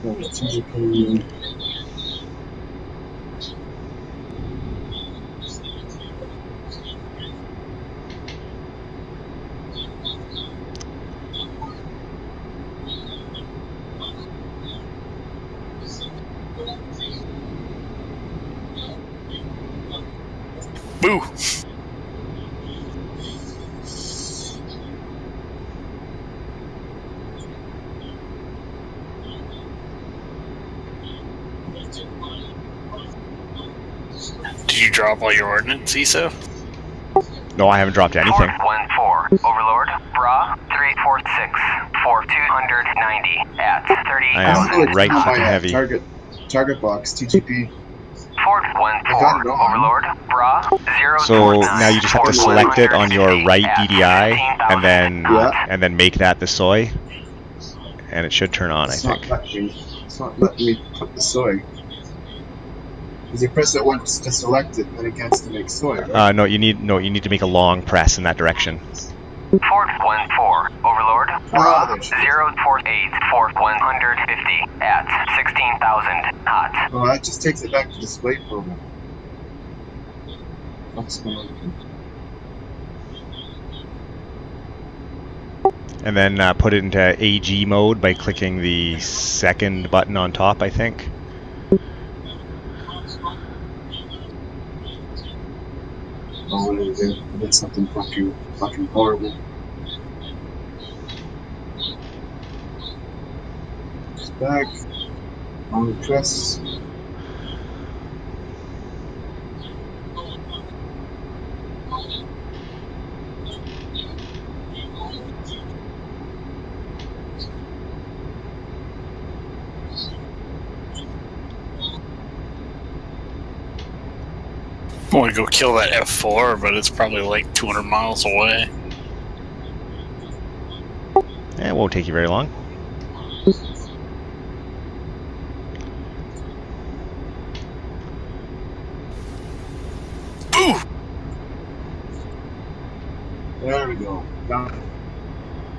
There's TGP. Boo! Did you drop all your ordnance, ESO? No, I haven't dropped anything. Fort 14, Overlord, Bra 346, Fort 290 at 30,000. I am right on fucking my heavy. target box, TGP. Fort I got it 14, on. Overlord, Bra 029. So now you just have to select it on your right 150 DDI at and then make that the soy, and it should turn on. I It's think. not letting me put the soy. Because you press it once to select it, then it gets to make soy, right? No, you need to make a long press in that direction. Fort 14, Overlord, Bra there she is. 048, Fort 150 at 16,000, hot. Oh, that just takes it back to display program. What's going on? And then put it into AG mode by clicking the second button on top, I think. Oh, what did I do? I did something fucking horrible. Just back. On the press. I want to go kill that F4, but it's probably like 200 miles away. It won't take you very long. Boo! There we go. Got it.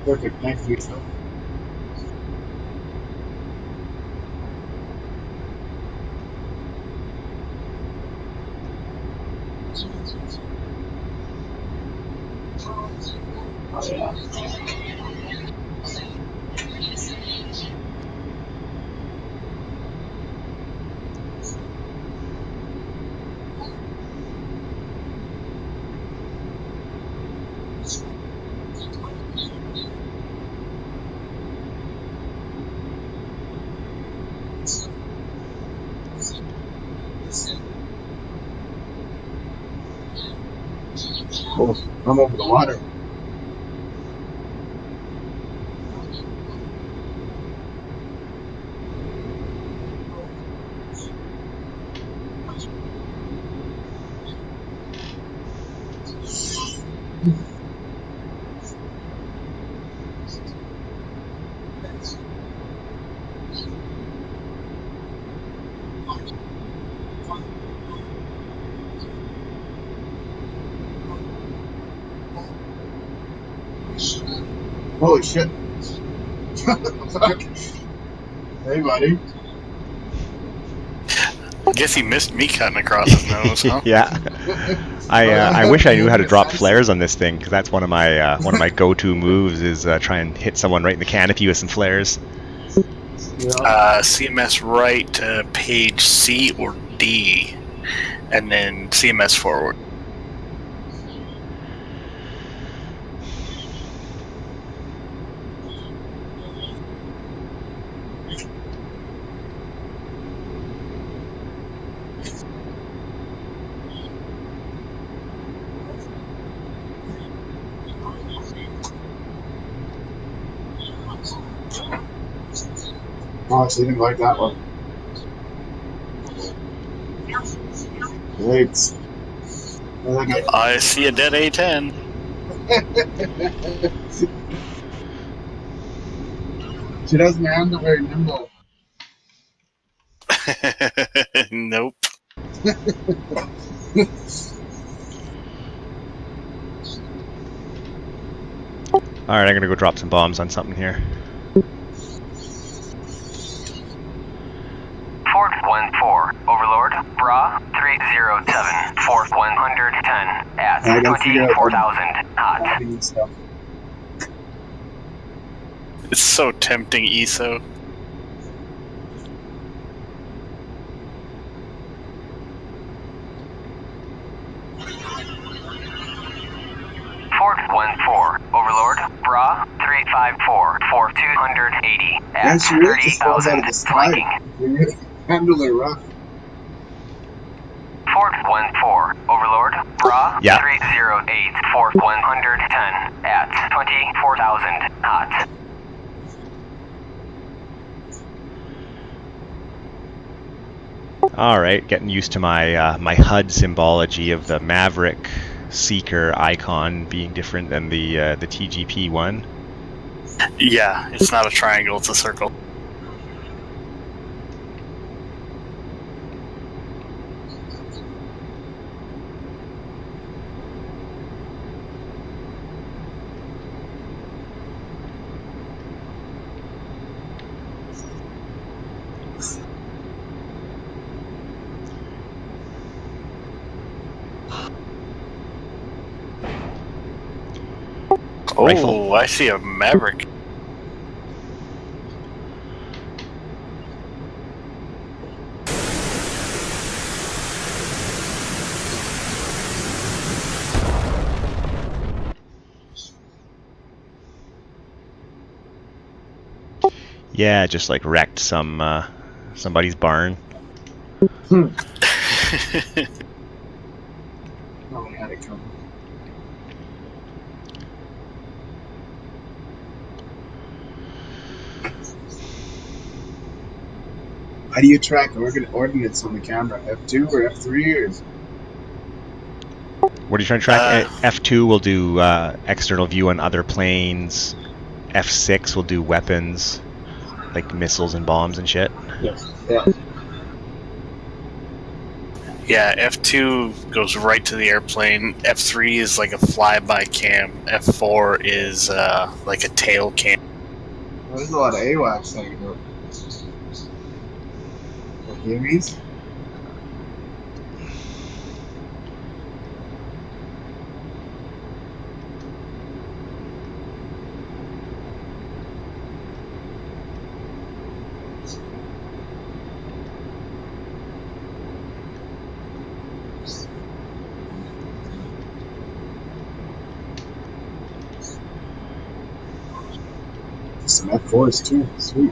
Perfect. Thank you, sir. Oh, yeah. Oh, I'm over the water. Holy shit. Fuck. Hey, buddy. Guess he missed me cutting across his nose, huh? Yeah. I wish I knew how to drop flares on this thing, because that's one of my go-to moves is try and hit someone right in the canopy with some flares. Yeah. CMS right to page C or D, and then CMS forward. Oh, so you didn't like that one. Thanks. Like I see a dead A10. she doesn't handle very nimble. Nope. All right, I'm gonna go drop some bombs on something here. Fort 14, Overlord, Bra 307, Fort 110 at I gotta figure out 24,000 hot. bombing stuff. It's so tempting, ESO. Fort 14, Overlord, Bra 354, Fort 280 Yeah, at she really just falls out of 30,000 the sky. flanking. You really handle her rough. Fort 14, Overlord, Bra Yeah. 308, Fort 110 at 24,000 hot. All right, getting used to my my HUD symbology of the Maverick Seeker icon being different than the TGP one. Yeah, it's not a triangle, it's a circle. Oh, Rifle. I see a Maverick. Yeah, just like wrecked somebody's barn. Oh, I had it coming. How do you track ordnance on the camera? F2 or F3 or? What are you trying to track? F2 will do external view on other planes. F6 will do weapons, like missiles and bombs and shit. Yes. Yeah. Yeah, F2 goes right to the airplane. F3 is like a flyby cam. F4 is like a tail cam. Well, there's a lot of AWACS that you do. Like Yamies? Some F4s too. Sweet.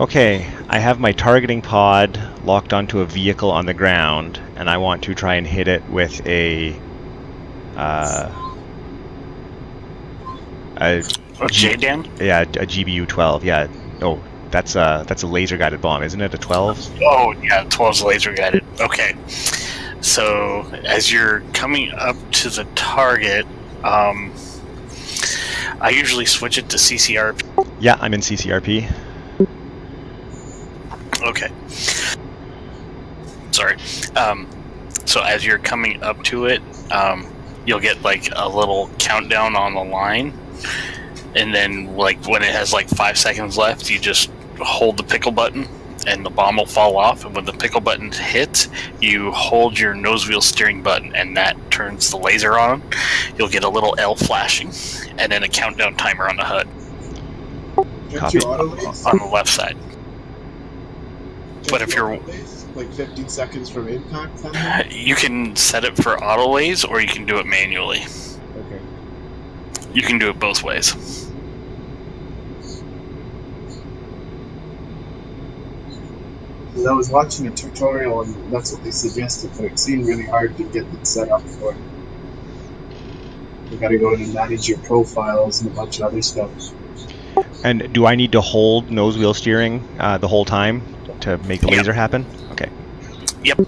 Okay, I have my targeting pod locked onto a vehicle on the ground, and I want to try and hit it with a JDAM? Yeah, a GBU-12. Yeah. Oh, that's a laser guided bomb, isn't it? A 12? Oh, yeah, 12's laser guided. Okay. So, as you're coming up to the target, I usually switch it to CCRP. Yeah, I'm in CCRP. Okay. Sorry. So, as you're coming up to it, you'll get like a little countdown on the line. And then, like, when it has like 5 seconds left, you just hold the pickle button and the bomb will fall off. And when the pickle button hits, you hold your nose wheel steering button and that turns the laser on. You'll get a little L flashing and then a countdown timer on the HUD. Copy. On the left side. But if you're like 15 seconds from impact, then? You can set it for auto lays or you can do it manually. Okay. You can do it both ways. I was watching a tutorial and that's what they suggested, but it seemed really hard to get it set up for. You gotta go in and manage your profiles and a bunch of other stuff. And do I need to hold nose wheel steering the whole time to make the laser happen? Okay. Yep.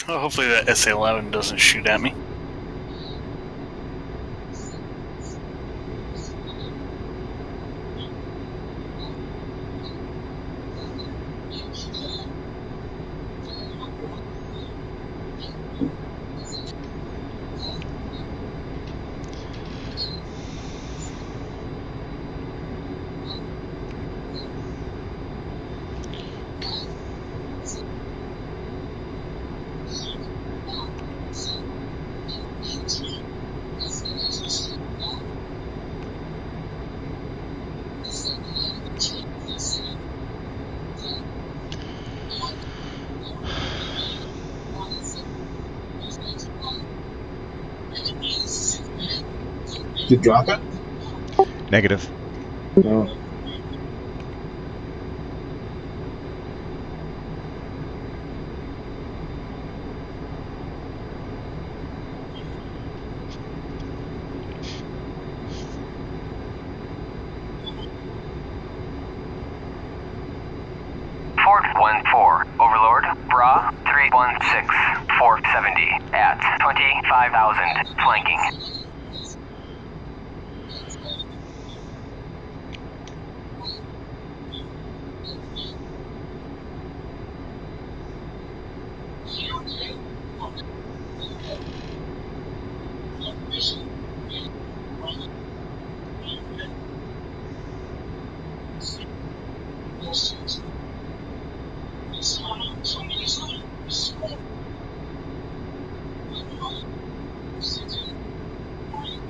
Well, hopefully that SA-11 doesn't shoot at me. Did you drop it? Negative. No. Fort 14, Overlord, Bra 316, 470 at 25,000, flanking.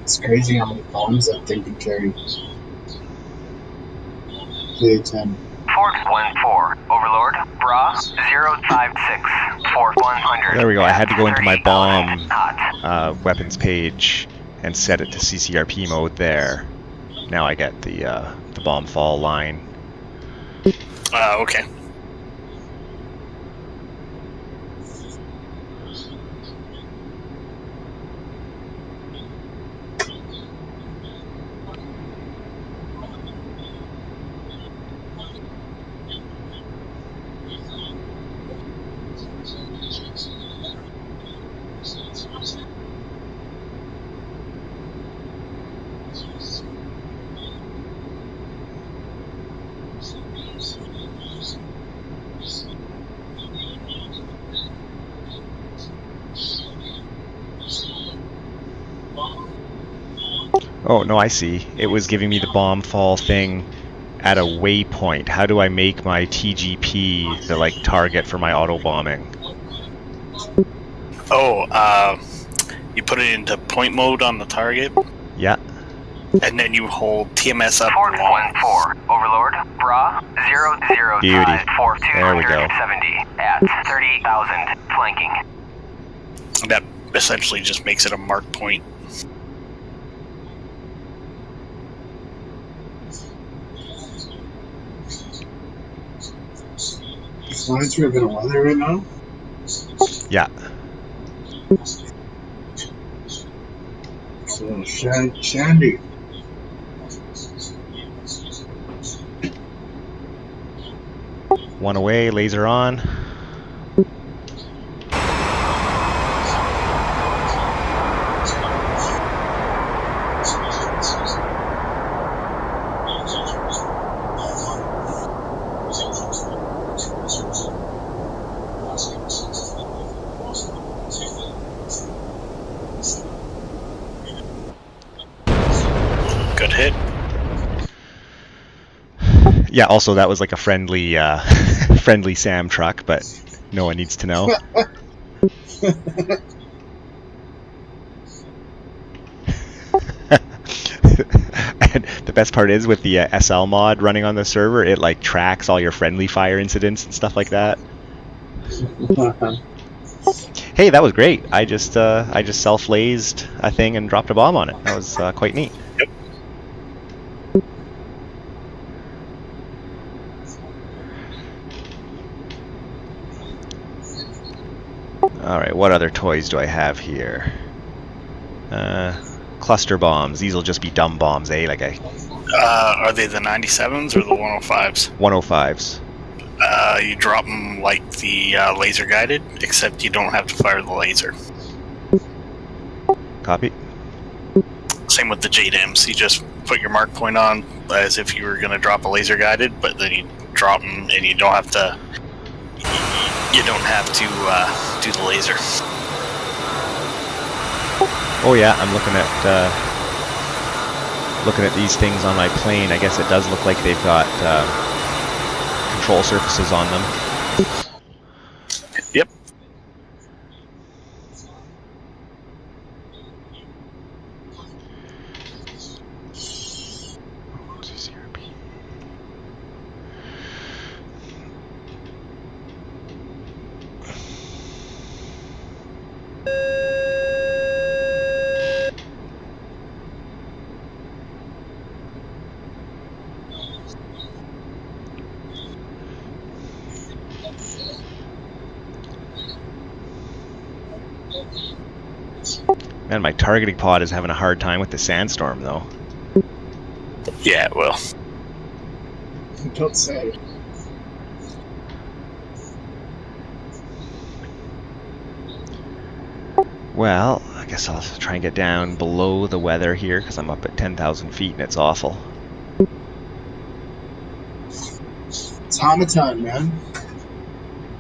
It's crazy how many bombs that thing can carry. K-10. Fort 14, Overlord, Bra 056, Fort 100. There we go. I had to go into my bomb 30,000 hot. weapons page and set it to CCRP mode there. Now I get the bomb fall line. Okay. Oh, no, I see. It was giving me the bomb fall thing at a waypoint. How do I make my TGP the like target for my auto bombing? Oh, you put it into point mode on the target, Yeah. and then you hold TMS up Fort long. 1-4, Overlord, Bra, 005 Beauty. for There we go. 270 at 38,000, flanking. That essentially just makes it a mark point. Is monitor a bit of weather right now? Yeah. So, Shandy. One away, laser on. Good hit. Yeah, also that was like a friendly friendly Sam truck, but no one needs to know. And the best part is with the SL mod running on the server, it like tracks all your friendly fire incidents and stuff like that. Hey, that was great. I just self-lased a thing and dropped a bomb on it. That was quite neat. Yep. Alright, what other toys do I have here? Cluster bombs. These will just be dumb bombs, eh? Like Are they the 97s or the 105s? 105s. You drop them like the laser guided, except you don't have to fire the laser. Copy. Same with the JDAMs. You just put your mark point on as if you were going to drop a laser guided, but then you drop them and you don't have to. You don't have to do the laser. Oh yeah, I'm looking at these things on my plane. I guess it does look like they've got control surfaces on them. Yep. Man, my targeting pod is having a hard time with the sandstorm, though. Yeah, it will. Don't say. Well, I guess I'll try and get down below the weather here, because I'm up at 10,000 feet and it's awful. It's Hama time, man.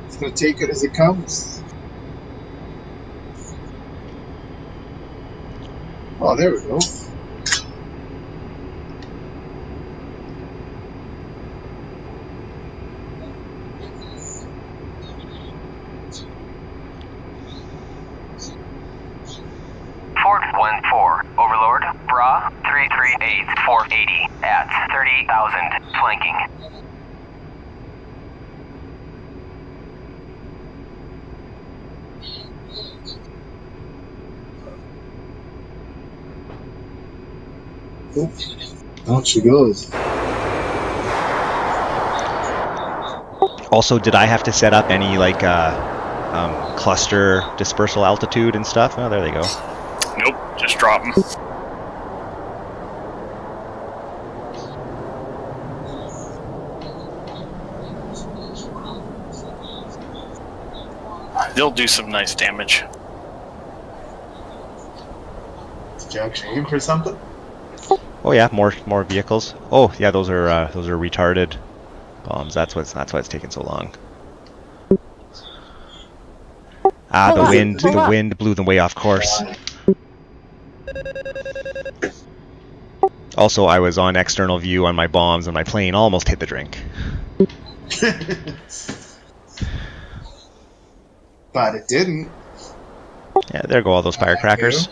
It's gonna take it as it comes. Oh, there we go. Fort 1-4, Overlord, Bra, 338, 480 at 38,000, flanking. Oop. Out she goes. Also, did I have to set up any like cluster dispersal altitude and stuff? Oh, there they go. Nope, just drop them. They'll do some nice damage. Did you actually aim for something? Oh yeah, more vehicles. Oh yeah, those are retarded Bombs. That's why it's taking so long. Ah, Pull the up, wind. pull The up. wind blew them way off course. Also, I was on external view on my bombs, and my plane almost hit the drink. But it didn't. Yeah, there go all those firecrackers.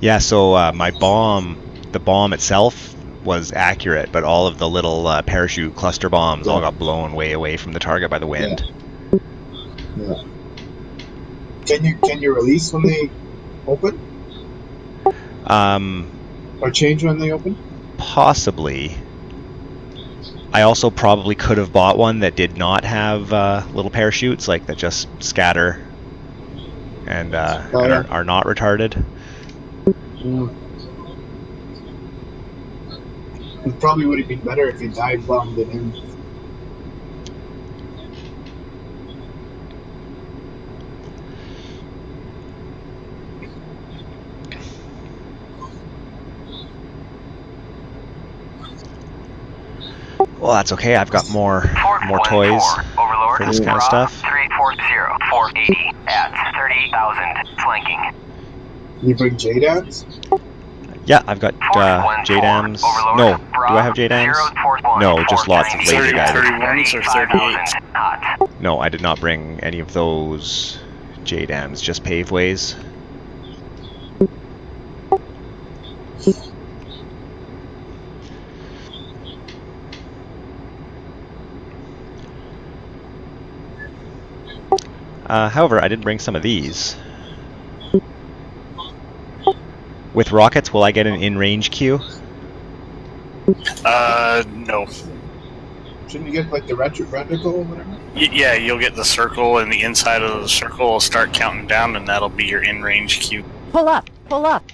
Yeah, so my bomb, the bomb itself was accurate, but all of the little parachute cluster bombs all got blown way away from the target by the wind. Yeah. Can you release when they open? Or change when they open? Possibly. I also probably could have bought one that did not have little parachutes, like that just scatter and are not retarded. It probably would have been better if you dive bombed it in. Well, that's okay. I've got more toys Overlord, for this kind of stuff. 340, 480 at 38,000, flanking. You bring JDAMs? Yeah, I've got JDAMs. No, do I have JDAMs? No, just lots of laser guided. 31s or 38s? No, I did not bring any of those JDAMs, just paveways. However, I did bring some of these. With rockets, will I get an in-range queue? No. Shouldn't you get like the reticle or whatever? Yeah, you'll get the circle, and the inside of the circle will start counting down, and that'll be your in-range queue. Pull up, pull up.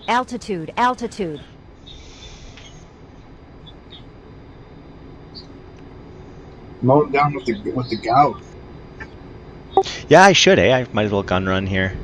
Altitude, altitude. Mow it down with the gout. Yeah, I should, eh? I might as well gun run here.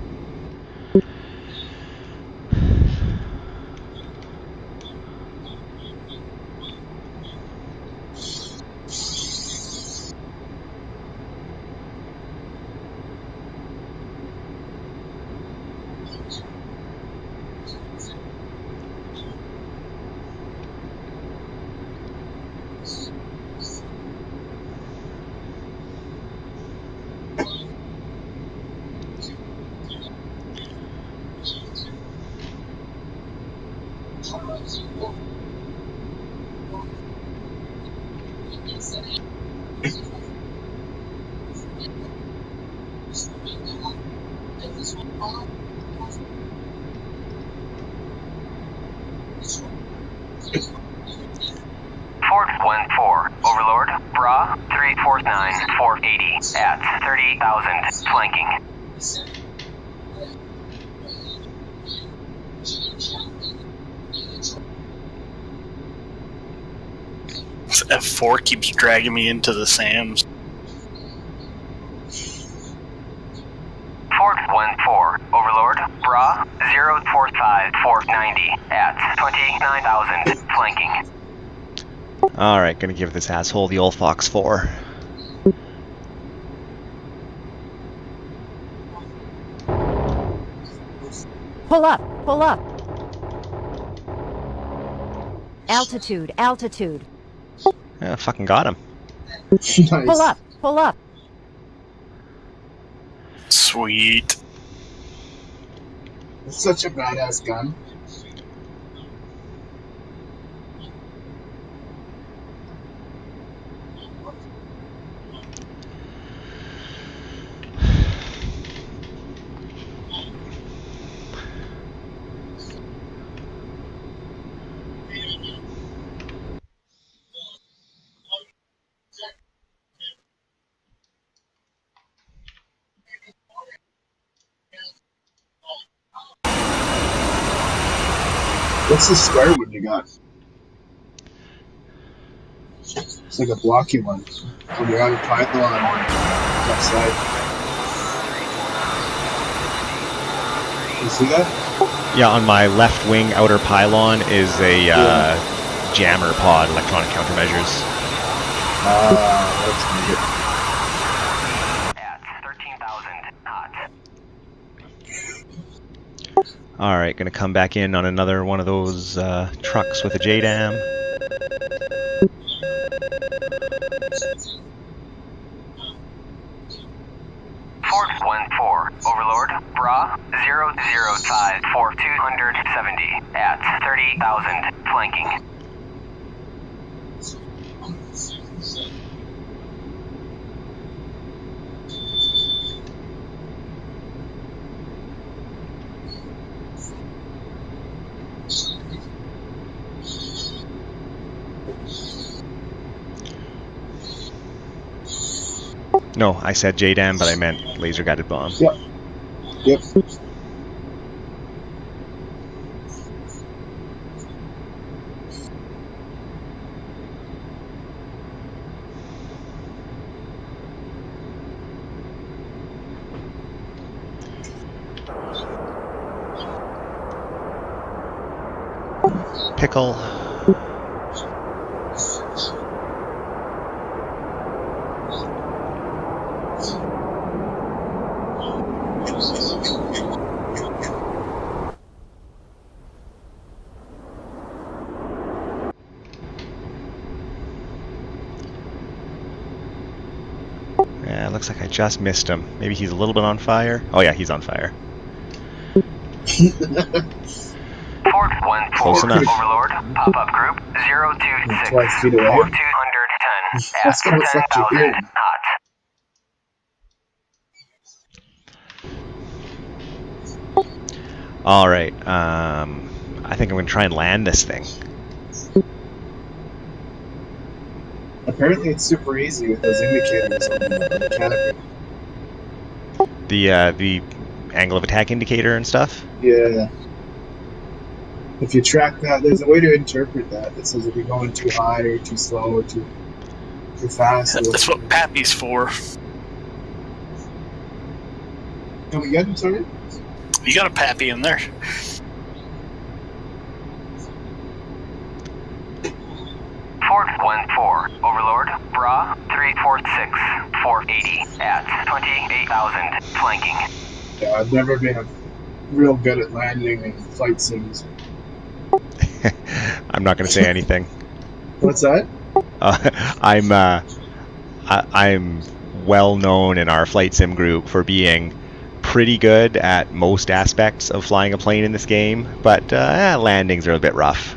Fort 14, Overlord, Bra, 349, 480 at 38,000, flanking. F4 keeps dragging me into the SAMs. Fort 14, Overlord, Bra, 045, 490 at 29,000, flanking. Alright, gonna give this asshole the old Fox 4. Pull up, pull up. Altitude, altitude. Yeah, fucking got him. Nice. Pull up, pull up. Sweet. It's such a badass gun. What's the square one you got? It's like a blocky one. When you're on a pylon left side. You see that? Yeah, on my left wing outer pylon is a jammer pod, electronic countermeasures. That's neat. At 13,000 knots. Alright, gonna come back in on another one of those trucks with a JDAM. Fort 1-4, Overlord, Bra 005 for 270 at 30,000, flanking. No, I said JDAM, but I meant laser guided bomb. Yep. Yep. Pickle. Yeah, looks like I just missed him. Maybe he's a little bit on fire. Oh yeah, he's on fire. Fort 1-4, Close enough. Overlord, pop-up group 026 for 12 feet away. 210 That's at gonna reflect your 10,000 hearing. knots. Alright, I think I'm gonna try and land this thing. Apparently it's super easy with those indicators on the canopy. The angle of attack indicator and stuff. Yeah. If you track that, there's a way to interpret that. It says if you're going too high or too slow or too fast. That's what Pappy's for. Can we get him, sorry? You got a Pappy in there. Fort 1-4, Overlord, Bra 346 480 at 28,000, flanking. Yeah, I've never been real good at landing in flight sims. I'm not gonna say anything. What's that? I'm well known in our flight sim group for being pretty good at most aspects of flying a plane in this game, but landings are a bit rough.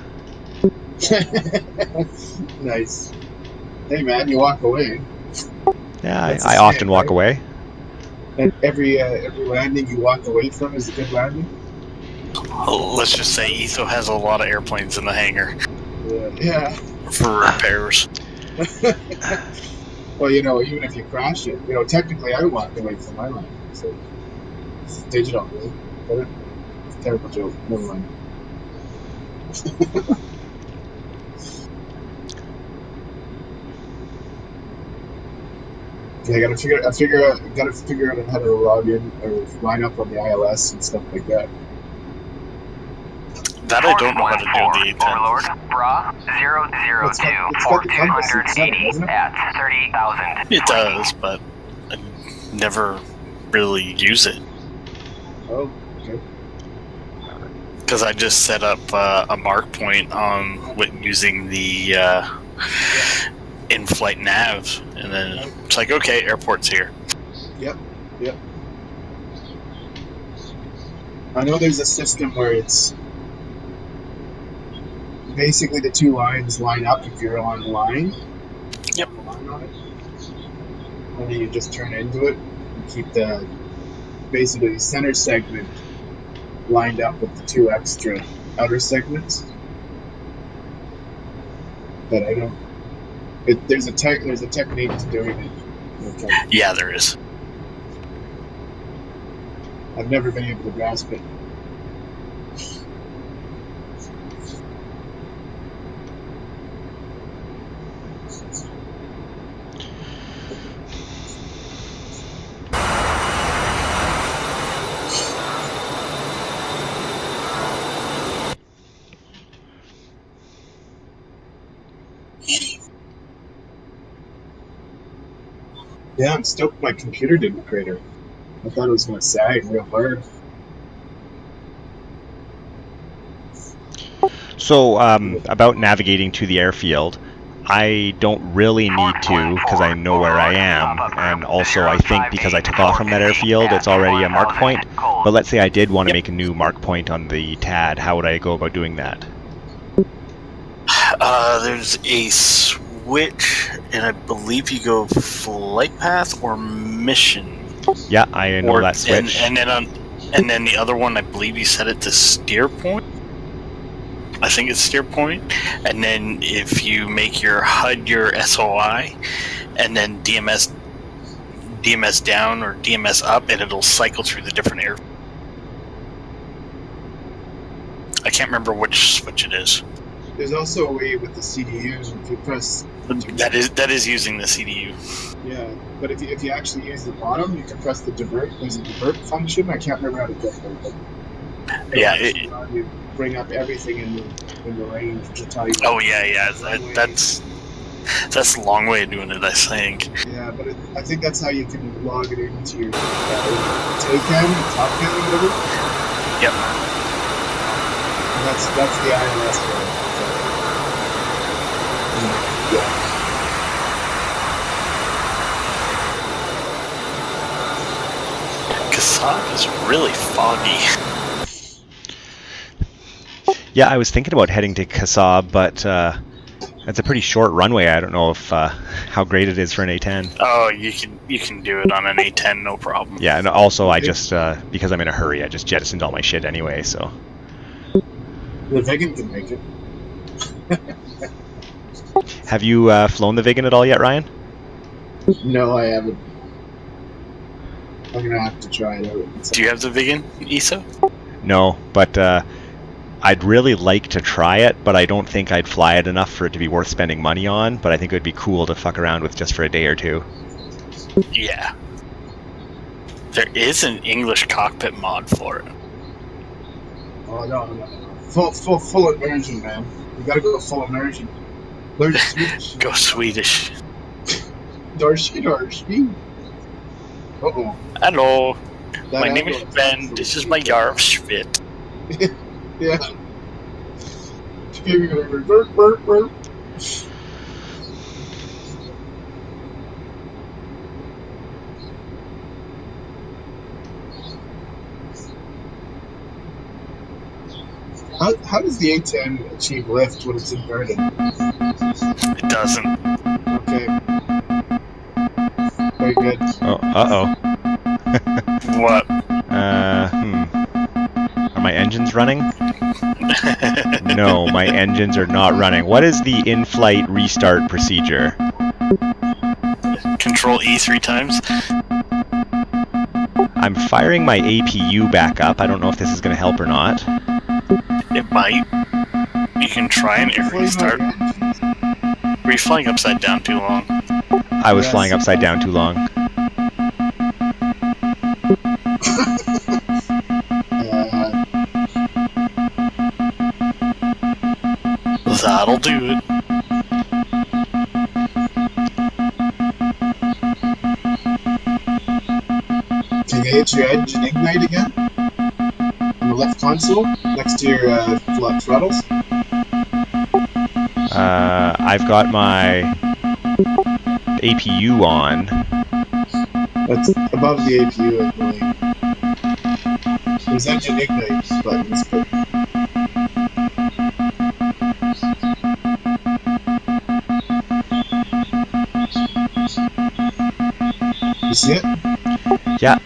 Nice. Hey man, you walk away. Yeah, That's I the often same, walk right? away. And every landing you walk away from is a good landing. Let's just say Etho has a lot of airplanes in the hangar Yeah. for repairs. Well, you know, even if you crash it, you know, technically I walked away from my landing, so it's digital, really. But it's a terrible joke. Never mind. Yeah, I gotta figure out how to log in or line up on the ILS and stuff like that. That I don't know how to do the Overlord, A10. Bra 002 for 280 at 30,000. It does, but I never really use it. Oh, okay. Because I just set up a mark point on using the in-flight nav, and then it's like, okay, airport's here. Yep. I know there's a system where it's basically the two lines line up if you're on line. Yep. Line on it. And then you just turn into it and keep the basically center segment lined up with the two extra outer segments. But I don't. There's a technique to doing it. Okay. Yeah, there is. I've never been able to grasp it. Yeah, I'm stoked my computer didn't crater. I thought it was going to sag real hard. So, about navigating to the airfield, I don't really need to because I know where I am, and also I think because I took off from that airfield, it's already a mark point. But let's say I did want to make a new mark point on the TAD, how would I go about doing that? There's a switch, and I believe you go flight path or mission. Yeah, I know that switch. And then the other one, I believe you set it to steer point. I think it's steer point. And then if you make your HUD your SOI, and then DMS down or DMS up, and it'll cycle through the different air. I can't remember which switch it is. There's also a way with the CDUs if you press. That is using the CDU. Yeah, but if you actually use the bottom, you can press the divert. There's a divert function. I can't remember how to get there, but Yeah, you bring up everything in the range to tell you. Oh yeah. That's a long way of doing it, I think. Yeah, but I think that's how you can log it into your TACAM, top cam, or whatever. Yep. And that's the ILS one. Yeah. Kasab is really foggy. Yeah, I was thinking about heading to Kasab, but it's a pretty short runway. I don't know if how great it is for an A10. Oh, you can do it on an A10, no problem. Yeah, and also I just because I'm in a hurry, I just jettisoned all my shit anyway. So The Vegan can make it. have you flown the Vigan at all yet, Ryan? No, I haven't. I'm gonna have to try it out. Do you have the Vigan, Isa? No, but I'd really like to try it, but I don't think I'd fly it enough for it to be worth spending money on. But I think it would be cool to fuck around with just for a day or two. Yeah. There is an English cockpit mod for it. Oh no. Full immersion, man. You gotta go full immersion. Learn Swedish. Go Swedish. Darshi. Uh-oh. Hello. That My name is ambulance Ben. is This is my Yarvsvit. Yeah. Burp. How does the A10 achieve lift when it's inverted? It doesn't. Okay. Very good. Oh, uh-oh. What? Are my engines running? No, my engines are not running. What is the in-flight restart procedure? Control E 3 times. I'm firing my APU back up. I don't know if this is going to help or not. It might. You can try and restart. Were you flying upside down too long? I was flying upside down too long. That'll do it. Can you hit your engine ignite again? On the left console, next to your throttles? I've got my APU on. That's above the APU, I believe. There's engine ignite buttons, but... You see it? Yeah.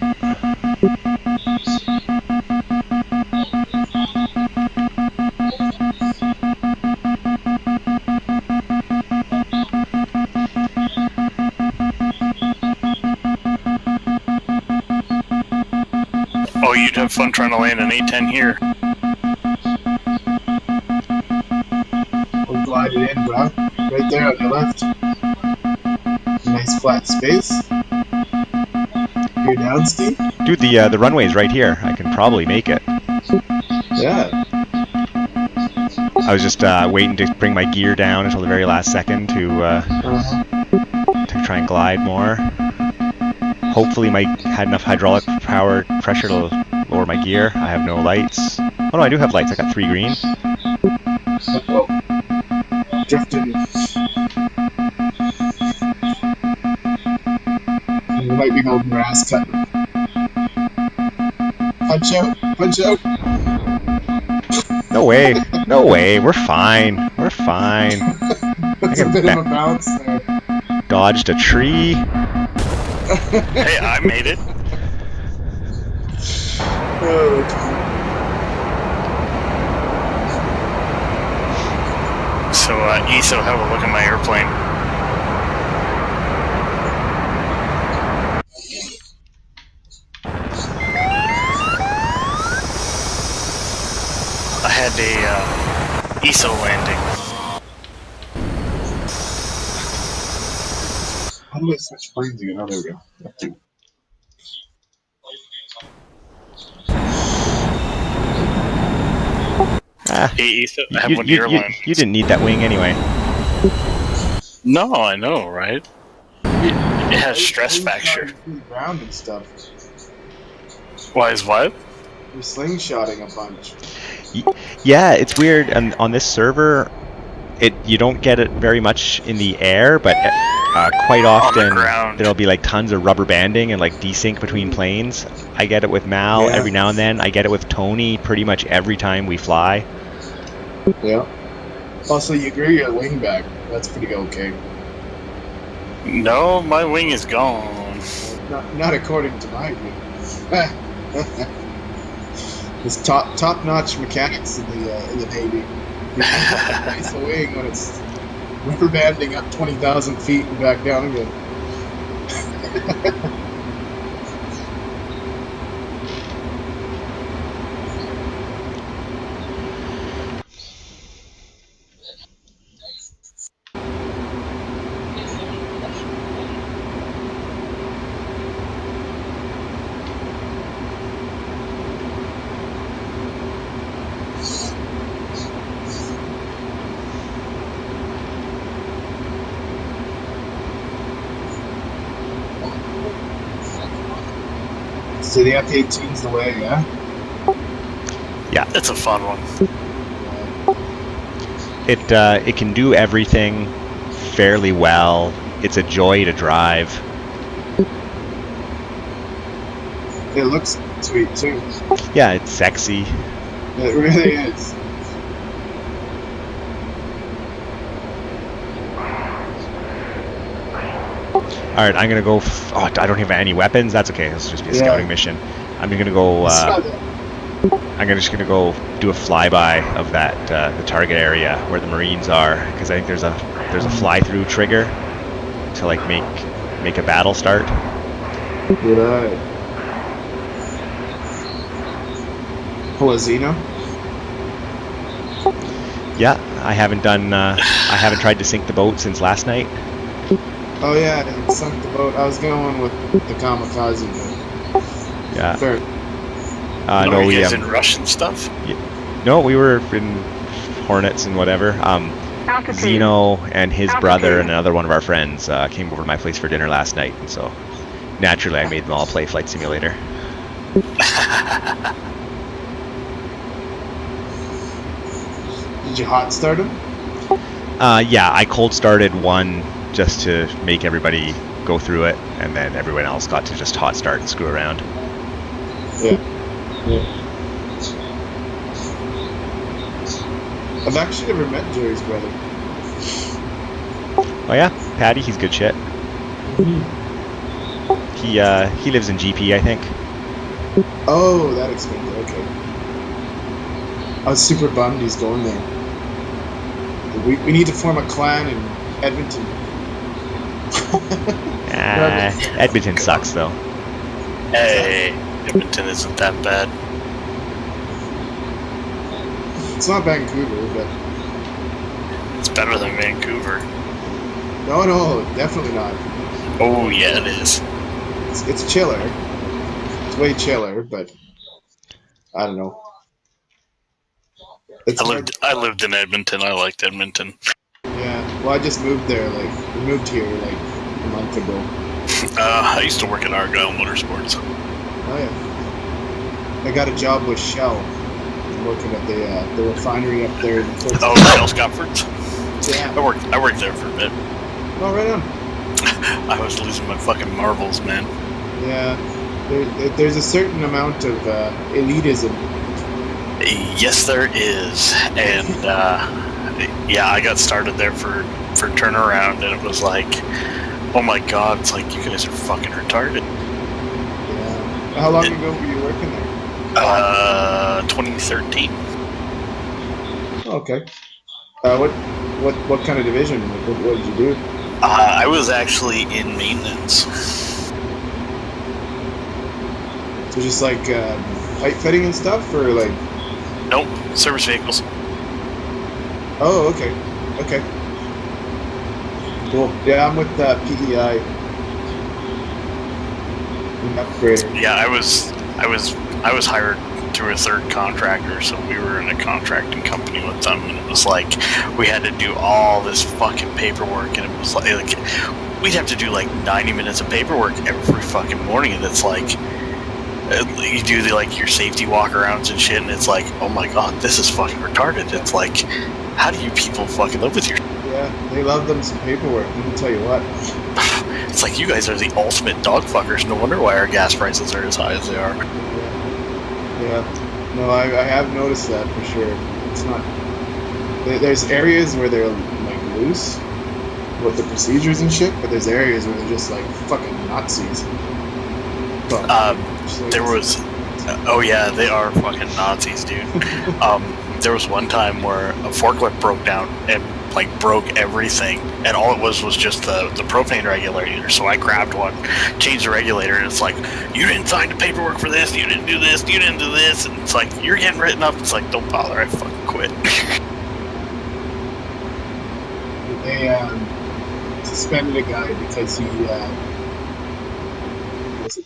Oh, you'd have fun trying to land an A10 here. We'll glide it in, bro. Right there on your left. Nice flat space. You're down, Steve? Dude, the runway's right here. I can probably make it. Yeah. I was just waiting to bring my gear down until the very last second to try and glide more. hopefully had enough hydraulic power pressure to lower my gear. I have no lights. Oh no, I do have lights. I got 3 green. Uh-oh. Drifting. You might be holding your ass cut. Punch out! Punch out! No way. No way. We're fine. We're fine. That's a bit of a bounce there. Dodged a tree. Hey, I made it. Oh, So, ESO, have a look at my airplane. I had a ESO landing. how do I switch planes again? Oh, there we go. Ah, Hey, ESO, I have one of your lines. you didn't need that wing anyway. No, I know, right? It has stress factor. Ground and stuff. Why is what? You're slingshotting a bunch. Yeah, it's weird. And on this server, you don't get it very much in the air, but quite often there'll be like tons of rubber banding and like desync between planes. I get it with Mal every now and then. I get it with Tony pretty much every time we fly. Yeah. Also, you grew your wing back. That's pretty okay. No, my wing is gone. Not according to my view. There's top-notch mechanics in the Navy. Nice wing when it's rubber banding up 20,000 feet and back down again. So the F-18's the way, yeah? Yeah. It's a fun one. It can do everything fairly well. It's a joy to drive. It looks sweet too. Yeah, it's sexy. It really is. Alright, I'm gonna go. Oh, I don't have any weapons. That's okay. This will just be a scouting mission. I'm gonna go. I'm just gonna go do a flyby of that the target area where the Marines are, because I think there's a fly-through trigger to like make a battle start. Right. Polizino? Yeah, I haven't tried to sink the boat since last night. Oh yeah, I sunk the boat. I was going with the kamikaze boat. Yeah. Fair. No, you guys in Russian stuff? No, we were in Hornets and whatever. Zeno and his brother and another one of our friends came over to my place for dinner last night, and so naturally I made them all play Flight Simulator. Did you hot start him? Yeah, I cold started one just to make everybody go through it, and then everyone else got to just hot start and screw around. Yeah. I've actually never met Jerry's brother. Oh yeah, Patty, he's good shit. He lives in GP, I think. Oh, that explains it. Okay. I was super bummed he's going there. We need to form a clan in Edmonton. Edmonton sucks though. Hey, Edmonton isn't that bad. It's not Vancouver, but It's better than Vancouver. no, definitely not. Oh yeah, it is. It's chiller. It's way chiller, but I don't know. I lived in Edmonton. I liked Edmonton. Yeah, well, I just moved there. We moved here like a month ago. I used to work at Argyle Motorsports. Oh yeah. I got a job with Shell. I'm working at the refinery up there. Oh, Shell Scotford's? Yeah. I worked there for a bit. Oh, right on. I was losing my fucking marbles, man. Yeah. There's a certain amount of elitism. Yes, there is. And, yeah, I got started there for turnaround, and it was like, oh my god, it's like, you guys are fucking retarded. Yeah. How long ago were you working there? 2013. Oh, okay. What kind of division? What did you do? I was actually in maintenance. So just like pipe fitting and stuff, or like? Nope, service vehicles. Oh, okay. Okay. Cool. Yeah, I'm with PEI. An upgrader. Yeah, I was hired through a third contractor, so we were in a contracting company with them, and it was like we had to do all this fucking paperwork, and it was like we'd have to do like 90 minutes of paperwork every fucking morning, and it's like you do like your safety walkarounds and shit, and it's like, oh my god, this is fucking retarded. It's like, how do you people fucking live with your? Yeah, they love them some paperwork. Let me tell you what. It's like, you guys are the ultimate dog fuckers. No wonder why our gas prices are as high as they are. Yeah. No, I have noticed that for sure. It's not. There's areas where they're like loose with the procedures and shit, but there's areas where they're just like fucking Nazis. There was. Oh yeah, they are fucking Nazis, dude. There was one time where a forklift broke down and like broke everything, and all it was just the propane regulator. So I grabbed one, changed the regulator, and it's like, you didn't sign the paperwork for this, you didn't do this, you didn't do this, and it's like, you're getting written up. It's like, don't bother, I fucking quit. They suspended a guy because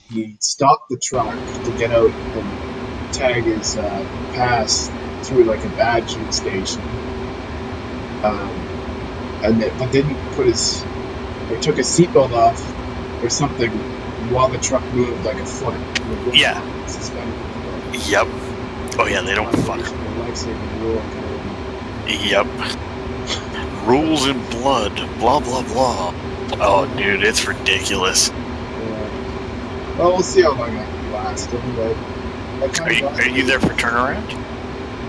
he stopped the truck to get out and tag his pass through like a badging station. But didn't put his, or took his seatbelt off or something while the truck moved like a foot. Yeah. Suspended. Yep. Oh yeah, they don't fuck. Life-saving rule. Yep. Rules in blood. Blah blah blah. Oh dude, it's ridiculous. Yeah. Well, we'll see how long I can last. But Are you there for turnaround?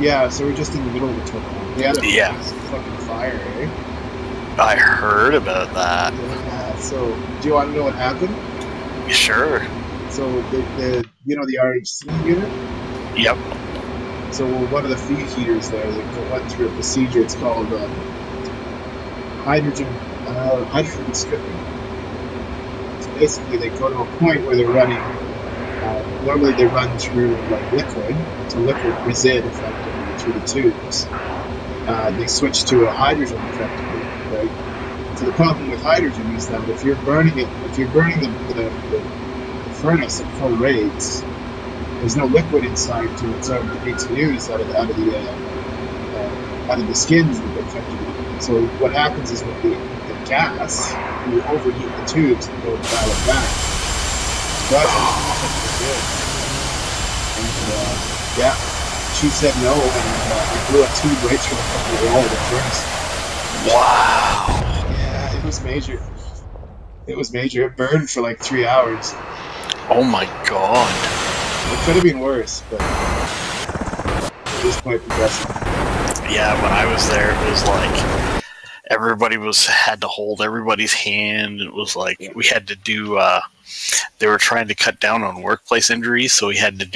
Yeah, so we're just in the middle of the turnaround. Yeah. Fucking fire, eh? I heard about that. Yeah, so do you want to know what happened? Sure. So the the RHC unit. Yep. So one of the feed heaters there, they went through a procedure. It's called hydrogen stripping. So basically, they go to a point where they're running. Normally, they run through like liquid, so liquid resid effectively through the tubes. They switch to a hydrogen effectively, right? So the problem with hydrogen is that if you're burning the furnace at full rates, there's no liquid inside to absorb the HCUs out of the skins effectively. So what happens is with the gas, you overheat the tubes and go dial it back. So that's and yeah, she said no, and it blew a tube right through the fucking wall of the furnace. Wow. Yeah, it was major. It was major. It burned for like 3 hours. Oh my god. It could have been worse, but it was quite impressive. Yeah, when I was there, it was like everybody had to hold everybody's hand. It was like we had to do. They were trying to cut down on workplace injuries, so we had to do